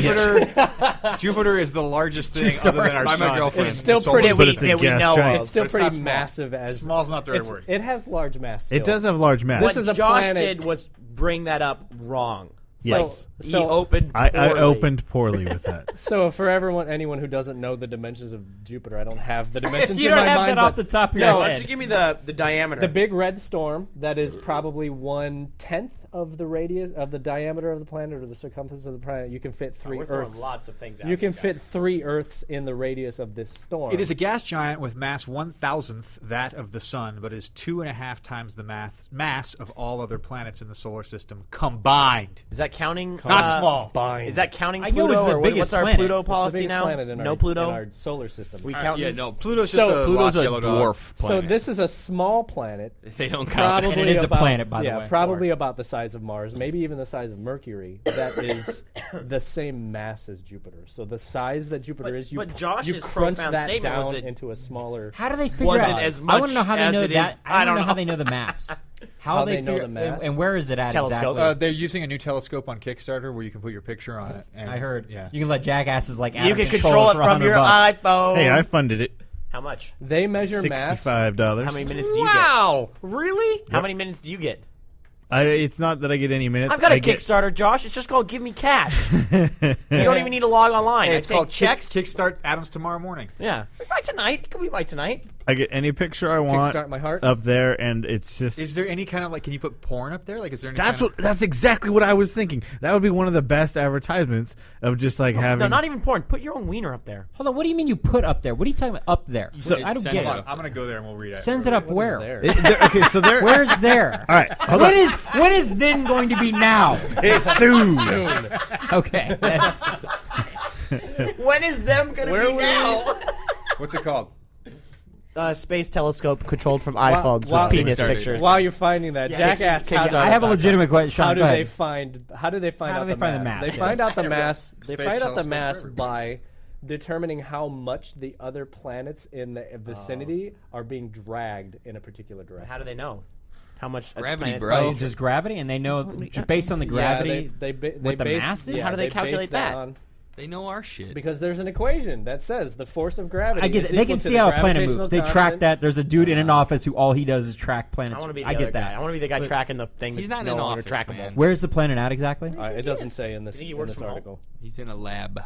Jupiter is the largest thing other than our By my sun. girlfriend. It's still in the solar pretty. But it's a that we gas know giant. It's still But it's not pretty small. massive. As Small's not the right it's- word. It has large mass. It does have large mass. What This is a Josh planet- did was bring that up wrong. Yes. He So- opened. I poorly. opened poorly with that. So for anyone who doesn't know the dimensions of Jupiter, I don't have the dimensions You in don't my have mind. that off but the top of no, your Why head. don't you give me the diameter? The big red storm that is probably 1/10 of the radius of the diameter of the planet or the circumference of the planet. You can fit 3 We're throwing Earths. lots of things out. You can guys. fit 3 Earths in the radius of this storm. It is a gas giant with mass 1,000th that of the sun, but is 2.5 times the mass of all other planets in the solar system combined. Is that counting? Not small. Is that counting I know Pluto? it's the Or biggest what's our planet. Pluto It's the policy biggest now? planet in No our, Pluto. in our solar system. We count. Yeah, no. Pluto's So- just a Pluto's lost a yellow dog. dwarf So planet. this is a small planet. They don't count. Probably And it is a about, planet, by the way. probably about the size of Mars, maybe even the size of Mercury. That is the same mass as Jupiter. So the size that Jupiter is, you but Josh's you crunch profound that statement was down that- into a smaller. How do they figure Wasn't out? as I want much to know how they as know it that. is. I I don't don't know how know. they know the mass. How they know figure- the mass? and where is it at Telescope. exactly? They're using a new telescope on Kickstarter where you can put your picture on it. And, I heard. Yeah. You can let jackasses like You Adam can control it for from your $100. iPhone. Hey, I funded it. How much? They measure mass. $65. How many minutes do you Wow! Really? get? How many minutes do you get? It's not that I get any minutes. I've got a I get- Kickstarter, Josh. It's just called Give Me Cash. You don't even need to log online. Hey, I it's take called checks. Kickstart Adams tomorrow morning. Yeah. By tonight. It could be by tonight. I get any picture I want Kickstart my heart. up there, and it's just. Is there any kind of can you put porn up there? Like, is there any That's kind what. That's exactly what I was thinking. That would be one of the best advertisements of just like having. No, not even porn. Put your own wiener up there. Hold on. What do you mean you put up there? What are you talking about up there? So- I don't sends get it it. up. I'm going to go there and we'll read it. Sends it up What is where? there? Okay, so there. Where's there? All right, hold When on. is then going to be now? Soon. Okay. That's, When is them going to be now? What's it called? Space telescope controlled from iPhones while- with penis Kickstarter. pictures. While you're finding that, Yeah, jackass, Kickstarter. I have a legitimate question. Sean, How do go they ahead. find? How do they find How out do they the find the mass? mass? They Yeah. find out the mass. They Space find out the telescope mass for everything. by determining how much the other planets in the vicinity are being dragged in a particular direction. How do they know? How much Gravity, planets- bro. Oh, just gravity, and they know based on the gravity. they with the base, masses? yeah, How do they base calculate that? on- They know our shit. because there's an equation that says the force of gravity. I get is it. They equal can to see the how a planet gravitational moves. They track constant. that. There's a dude in an office who all he does is track planets. I want to be the I other get that. guy. I want to be the guy tracking the thing. He's that's not in no an longer office, trackable. man. Where's the planet at exactly? It doesn't say in this, think he in works this from home? article. He's in a lab.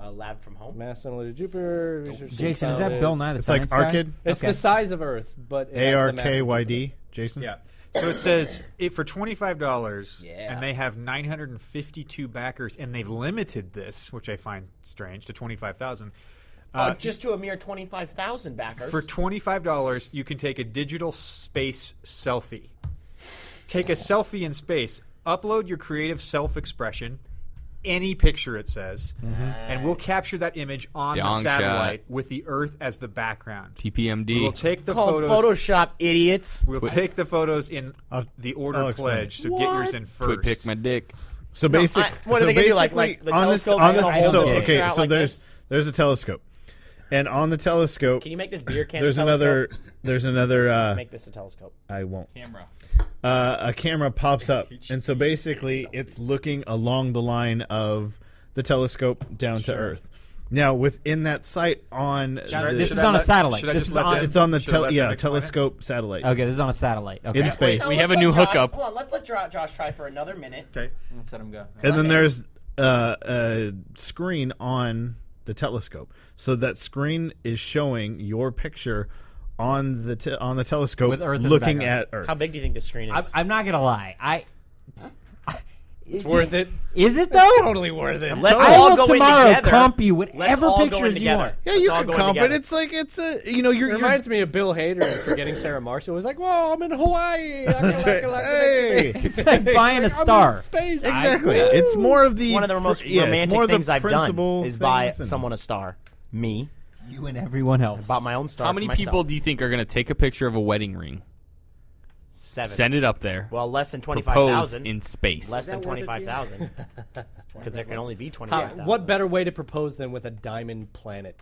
A lab from home. Mass similar to Jupiter. Research Jason, is that founded- Bill Nye the It's like Science Guy? ARKYD. It's Okay. the size of Earth, but it has the mass of ARKYD. Jason. Yeah. So it says for $25, Yeah. and they have 952 backers, and they've limited this, which I find strange, to 25,000. Just to a mere 25,000 backers. For $25, you can take a digital space selfie. Take a selfie in space. Upload your creative self-expression, any picture it says, and we'll capture that image on Dong the shot. satellite with the Earth as the background. TPMD. We'll take the called photos. Photoshop, idiots. We'll take the photos in the order I'll explain. pledge. So get yours in first. Quit pick my dick. So basically, what are they gonna do, like the on this, telescope's on this, gonna hold so the picture okay, out so like there's a telescope, and on the telescope, Can you make this beer can? there's a another, telescope? there's another. Make this a telescope. I won't. Camera. A camera pops up, and so basically, it's looking along the line of the telescope down to Earth. Now, within that site on This is on a satellite. This is on. It's on the telescope satellite. Okay, this is on a satellite. Okay. In space. We have a new hookup. Hold on, let's let Josh try for another minute. Okay. Let's let him go. And then there's a screen on the telescope. So that screen is showing your picture on the telescope With Earth in the looking background. at Earth. How big do you think this screen is? I'm not gonna lie. It's worth it. Is it though? Totally worth it. Let's I all will go in tomorrow together. comp you Let's whatever all go in pictures you together. want. Yeah, Let's you all can go in comp it. together. It's like it's a It you're reminds me of Bill Hader in Forgetting Sarah Marshall. It was like, "Whoa, I'm in Hawaii." Hey. It's like buying a star. Space. Exactly. It's more of the One of the most it's romantic more the things I've done principal is buy things and- someone a star. Me. You and everyone else. Bought my own star. How many for myself. people do you think are going to take a picture of a wedding ring, 7. send it up there, Well, less than propose 25,000. in space? Less than 25,000. Because there can only be How, 25,000. what better way to propose than with a diamond planet?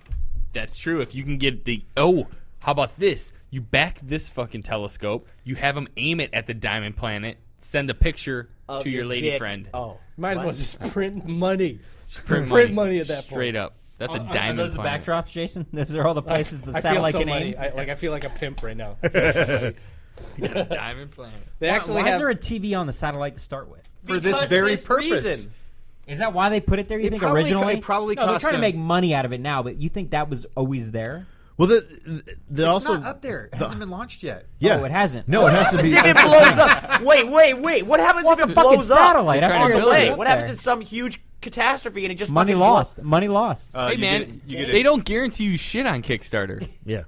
That's true. If you can get how about this? You back this fucking telescope. You have them aim it at the diamond planet. Send a picture Of to your lady dick. friend. Oh. Might as well What? just print money. Print money at that point. Straight up. That's a Are diamond those the planet. backdrops, Jason? Those are all the places the I feel satellite so can money. aim. I feel like a pimp right now. You got a diamond planet. They actually Why is have. there a TV on the satellite to start with? For this Because very this purpose. reason. Is that why they put it there? You It think probably originally? it probably no, they're cost trying to them- make money out of it now, but you think that was always there? Well, the It's also not up there. It hasn't been launched yet. yeah. Oh, it hasn't. No, it has to be. If it blows up. Wait. What happens Well, if it's it a fucking blows up? satellite. I They're trying to figured build it it. was Wait, up what happens there. if some huge catastrophe and it just Money fucking lost? Money lost. Hey man, they don't guarantee you shit on Kickstarter. Yeah.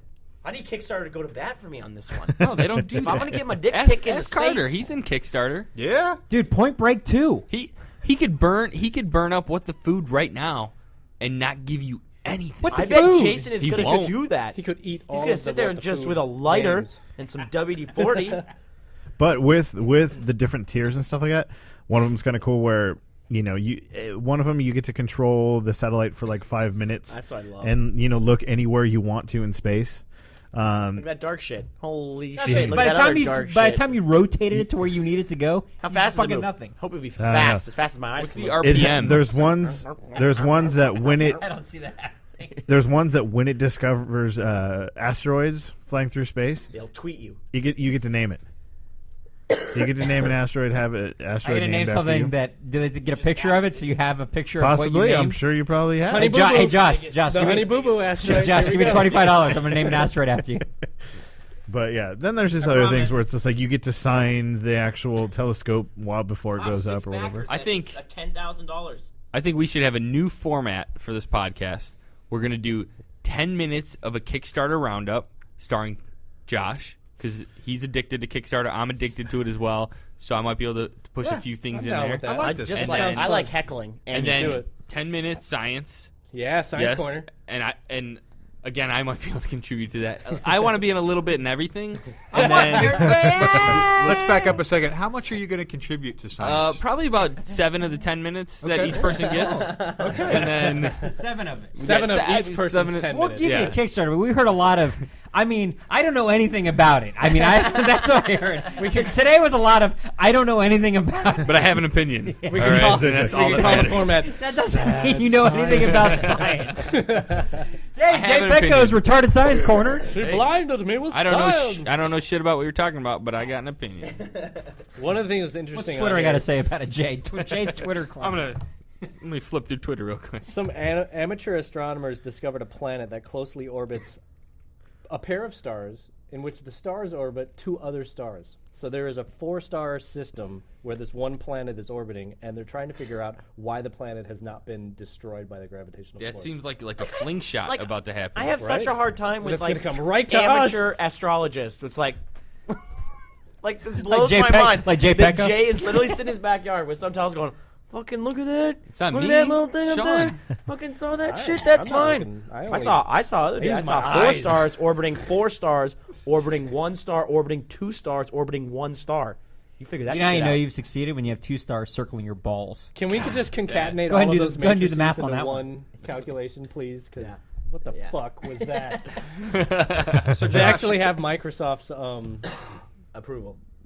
I need Kickstarter to go to bat for me on this one. No, they don't do If that. I'm gonna get my dick Ask pic in Carter. space. He's in Kickstarter. Yeah. Dude, Point Break 2. He could burn up what the food right now and not give you anything. What I the bet food? Jason is He gonna won't. do that. He could eat all He's gonna of sit the there what and the just food with a lighter names. and some WD-40. But with the different tiers and stuff like that, one of them's kind of cool where one of them you get to control the satellite for like 5 minutes. That's what I love. And look anywhere you want to in space. Look at that dark shit. Holy That's shit! it. Look By at the that time other you dark by the shit. time you rotated it to where you need it to go, How fast is it fucking move? nothing. Hope it'd be know. fast, as fast as my eyes. What's can the look. RPM? There's ones that when it I don't see that happening. there's ones that when it discovers asteroids flying through space, They'll tweet you. you get to name it. So you get to name an asteroid, have an I asteroid gotta name named after something you. that did they get a picture of it so you have a picture of what you Possibly, named? I'm sure you probably have. Honey Hey, Jo- Boo Boo. hey Josh, The give Honey me, Boo Boo asteroid. Josh, Here give we me go. $25. I'm gonna name an asteroid after you. But yeah, then there's just other things where it's just like you get to sign the actual telescope while before it goes up or whatever. I think $10,000. I think we should have a new format for this podcast. We're gonna do 10 minutes of a Kickstarter roundup starring Josh because he's addicted to Kickstarter. I'm addicted to it as well, so I might be able to push a few things I'm in down there. with that. I like this. Just And like then- I like heckling. And do then it. 10 minutes science. Yeah, Science Corner. And again, I might be able to contribute to that. I want to be in a little bit in everything. And then Let's back up a second. How much are you going to contribute to science? probably about 7 of the 10 minutes that Okay. each person gets. And then 7 of it. 7 of Yeah, each 7 person's of- 10 We'll minutes. give you Yeah. a Kickstarter, but we heard a lot of. I mean, I don't know anything about it. I mean, that's what I heard. Today was a lot of. I don't know anything about it. but I have an opinion. We All can right, call, so that's we all can that call the matters. format. That doesn't mean you know anything about science. Hey, have Jay an Petco's retarded science corner. She blinded me with I don't know. science. I don't know shit about what you're talking about, but I got an opinion. One of the things that's What's interesting. Twitter on I got to here- say about it, Jay? Jay's Twitter. Let me flip through Twitter real quick. Some amateur astronomers discovered a planet that closely orbits a pair of stars in which the stars orbit 2 other stars. So there is a 4-star system where this one planet is orbiting, and they're trying to figure out why the planet has not been destroyed by the gravitational That force. seems like a fling shot Like, about to happen. I have such a hard time with That's like gonna come right to amateur astrologists. It's like, like this blows Jay my Peck- mind. like Jay that Pecco? Jay is literally sitting in his backyard with some telescope going, "Fucking look at that! It's not look me, at that little thing up Sean." there! Fucking saw that shit. That's I'm not mine." looking- I I only- saw other day. I use saw my 4 eyes. stars orbiting 4 stars, orbiting 1 star, orbiting 2 stars, orbiting 1 star. You figure that You know how shit you know out. you've succeeded when you have 2 stars circling your balls. Can we just concatenate Go ahead and all do of those the- go ahead and do the matrices math on into that one calculation, please? Because Yeah. what the Yeah. fuck was that? So they actually have Microsoft's Approval.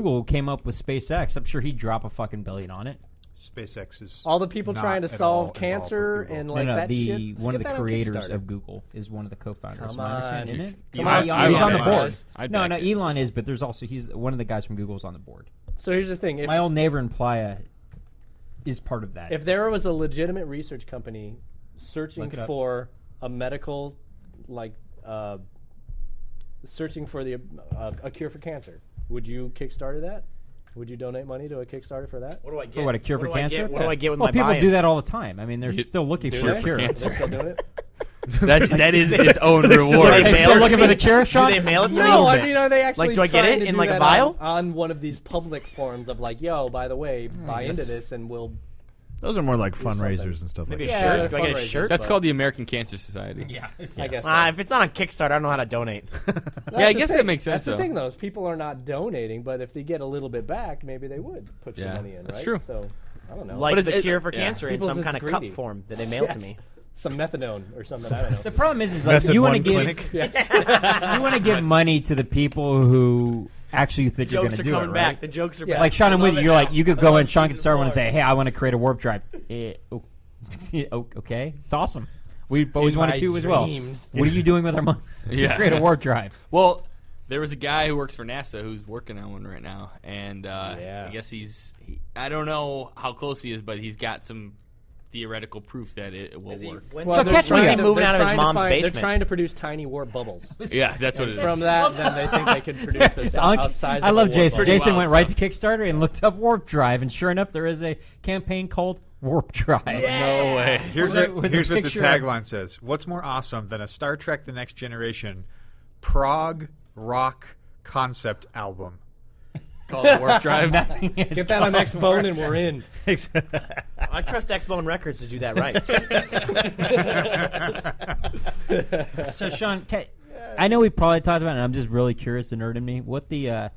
Google came up with SpaceX. I'm sure he'd drop a fucking billion on it. SpaceX is All the people not trying to at all solve involved cancer with Google. and like no, that the shit. one of Get the that on creators Kickstarter. of Google is one of the co-founders. Come My understanding, on. isn't it? Come Elon- on, Elon He's on the Musk. board. I'd No, back no, it. Elon is, but there's also he's one of the guys from Google's on the board. So here's the thing: if My old neighbor in Playa is part of that. if there was a legitimate research company searching Look it up. for a medical, like, searching for a cure for cancer, would you Kickstarter that? Would you donate money to a Kickstarter for that? What do I get? For what, a cure What for do I cancer? get? What do I get with well, my people buy-in? do that all the time. I mean, they're still looking Do for a they? cure. They're still doing it? That is its own Do reward. they Are they mail still it to looking for me? the cure, Sean? Do they mail it to me? No, I mean, are they actually Like, do I get trying it to in do like a that vial? on one of these public forums of like, yo, by the way, buy into yes. this and we'll. Those are more like something. fundraisers and stuff Maybe like a that. Yeah, shirt? Do I get a fundraisers, shirt? That's but- called the American Cancer Society. Yeah. I guess. So. If it's not on Kickstarter, I don't know how to donate. Yeah, I the guess that thing. makes sense, That's the though. thing, though, is people are not donating, but if they get a little bit back, maybe they would put some Yeah, money in, that's right? true. So, I don't know. Like is the it- cure for yeah. cancer in People's some is kind of cup greedy. form that they mail to Yes. me. Some methadone or something, I don't know. The problem is like Method you want to one give clinic. Yes. you want to give money to the people who actually think you're going Jokes to are do coming it, back. right? The jokes are Yeah. back. Like Sean, I'm I with love you. it You're now. like you could I go love in, Sean could season start one and 4. say, "Hey, I want to create a warp drive." Okay, it's awesome. We've always In wanted my to as well. dreams. What are you doing with our money to Yeah. create a warp drive? Well, there was a guy who works for NASA who's working on one right now, and Yeah. I guess I don't know how close he is, but he's got some theoretical proof that it will work. So they're catch me trying up. to- Moving they're out of his trying to mom's find- basement. They're trying to produce tiny warp bubbles. Yeah, that's what it And is. from that, then they think they can produce a size. I of love a warp Jason. bubble. Jason wild went right to stuff. Kickstarter and looked up warp drive, and sure enough, there is a campaign called Warp Drive. No way. Here's With a- what, with a here's what the picture of- tagline says. What's more awesome than a Star Trek The Next Generation prog rock concept album? Called Warp Drive. Nothing is Get that on called X-Bone and we're in. I trust X-Bone Records to do that right. So, Sean, I know we probably talked about it, and I'm just really curious, the nerd in me, what the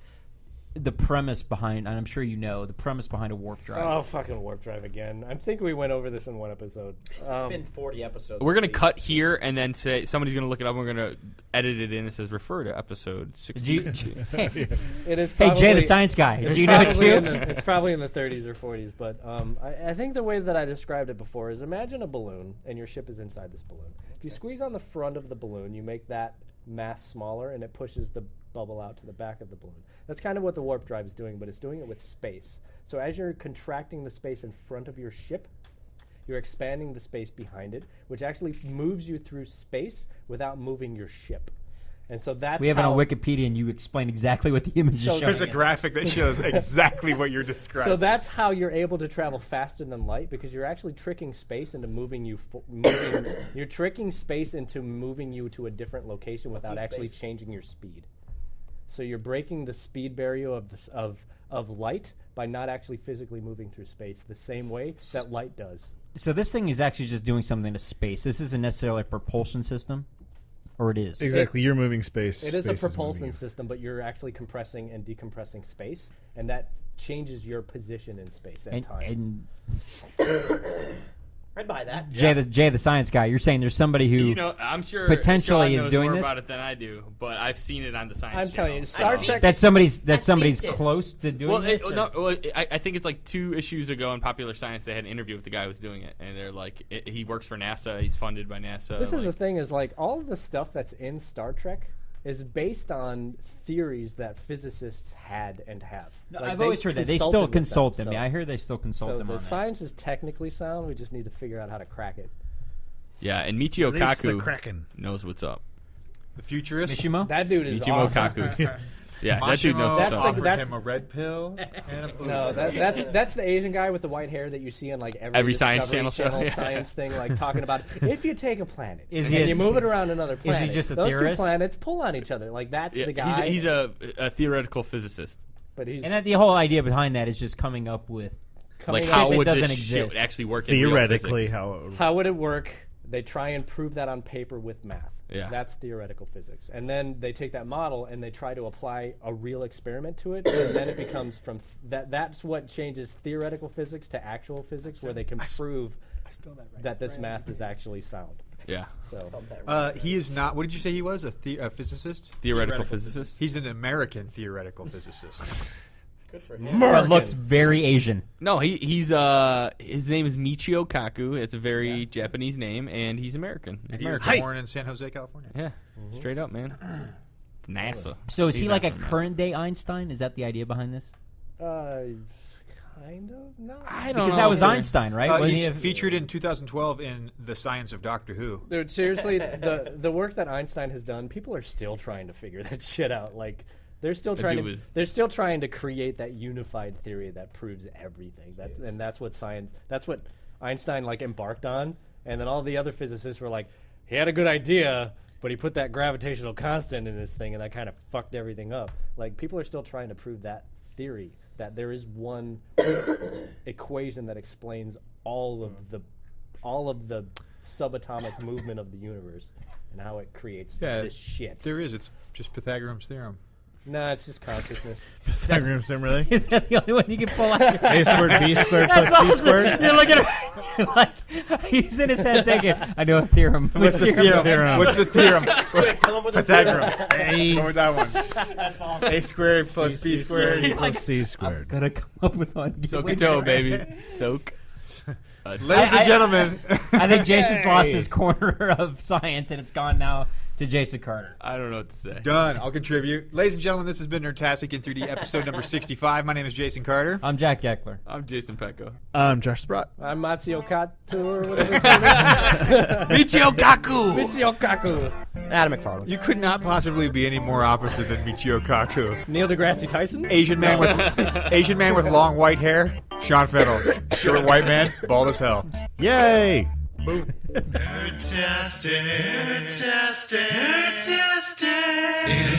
premise behind, and I'm sure you know, the premise behind a warp drive. Oh, fucking warp drive again. I think we went over this in one episode. It's been 40 episodes. We're gonna at least. cut here and then say somebody's gonna look it up. And we're gonna edit it in. It says refer to episode 62. It is Hey, probably, Jay, the science guy. it's Do you know it probably too? it's probably in the 30s or 40s, but I think the way that I described it before is imagine a balloon, and your ship is inside this balloon. If you squeeze on the front of the balloon, you make that mass smaller, and it pushes the bubble out to the back of the balloon. That's kind of what the warp drive is doing, but it's doing it with space. So as you're contracting the space in front of your ship, you're expanding the space behind it, which actually moves you through space without moving your ship. And so that's We have it how, on Wikipedia, and you explain exactly what the image is So showing. There's a us. graphic that shows exactly what you're describing. So that's how you're able to travel faster than light, because you're actually tricking space into moving you. You're tricking space into moving you to a different location without actually changing your speed. So you're breaking the speed barrier of light by not actually physically moving through space the same way that light does. So this thing is actually just doing something to space. This isn't necessarily a propulsion system, or it is. Exactly, you're moving space. It is a Space moving propulsion you. system, but you're actually compressing and decompressing space, and that changes your position in space at times. And I'd buy that. Jay, the science guy, you're saying there's somebody who You know, I'm sure potentially Sean is knows doing more this? about it than I do, but I've seen it on the Science I'm telling Channel. you, Star Trek. that somebody's seen it. close to doing Well, this. or- I think it's like 2 issues ago in Popular Science they had an interview with the guy who was doing it, and they're like, he works for NASA, he's funded by NASA. This is like, the thing: is like all of the stuff that's in Star Trek is based on theories that physicists had and have. No, Like, I've they always heard that they consulted still with consult them. so- Yeah, I hear they still consult So them the on that. science is technically sound. We just need to figure out how to crack it. yeah, and Michio Release the Kaku Kraken. knows what's up. the futurist Mishimo? That dude is Michio awesome. Kaku. Yeah, that dude knows Mashimo what's That's up. like- offered that's- him a red pill and a blue No, pill. that's the Asian guy with the white hair that you see in like every Science Discovery Channel show, yeah. science thing, like talking about if you take a planet Is and he a- you move it around another is he planet, just a those theorist? two planets pull on each other. Like that's Yeah, the guy. he's a theoretical physicist. but he's And that, the whole idea behind that is just coming up with coming Like, up how with- would doesn't this shit exist. actually work in real Theoretically, physics? how it would how would it work? They try and prove that on paper with math. Yeah. That's theoretical physics. And then they take that model and they try to apply a real experiment to it, and then it becomes from that's what changes theoretical physics to actual physics, where they can prove that this math is actually sound. Yeah, So He is not. What did you say he was? A physicist? theoretical physicist. He's an American theoretical physicist. but looks very Asian. No, he's his name is Michio Kaku. It's a very Japanese name, and he's American. And he was American. born in San Jose, California. Yeah, straight up, man. NASA. So is he He's like a not from NASA. current day Einstein? Is that the idea behind this? Kind of. No. I don't Because know. that was Einstein, right? Wasn't He's he a- featured in 2012 in The Science of Doctor Who. Dude, seriously, the work that Einstein has done, people are still trying to figure that shit out. Like they're still trying dude to was- they're still trying to create that unified theory that proves everything. That's what Einstein like embarked on, and then all the other physicists were like, he had a good idea, but he put that gravitational constant in this thing, and that kind of fucked everything up. Like people are still trying to prove that theory, that there is one equation that explains all of the subatomic movement of the universe and how it creates this shit. There is. It's just Pythagorean's theorem. Nah, it's just consciousness. Pythagorean's theorem, really? Is that the only one you can pull out? A squared B squared That's plus C awesome. squared? You're looking at like he's in his head thinking, I know a theorem. What's the theorem? What's the theorem? Pythagorean. A Go with that one. That's awesome. A squared plus B squared. plus C squared. Gotta come up with one. Soak a toe, baby. Soak. Ladies and gentlemen. I think Jason's lost his corner of science, and it's gone now to Jason Carter. I don't know what to say. Done. I'll contribute. Ladies and gentlemen, this has been Nerdtastic in 3D episode number 65. My name is Jason Carter. I'm Jack Geckler. I'm Jason Pecco. I'm Josh Sprott. I'm Matsio Kato or whatever his name is. Michio Kaku. Michio Kaku. Adam McFarlane. You could not possibly be any more opposite than Michio Kaku. Neil deGrasse Tyson. Asian man with long white hair. Sean Fennell. Short white man, bald as hell. Yay! Nerdtastic, Nerdtastic, Nerdtastic.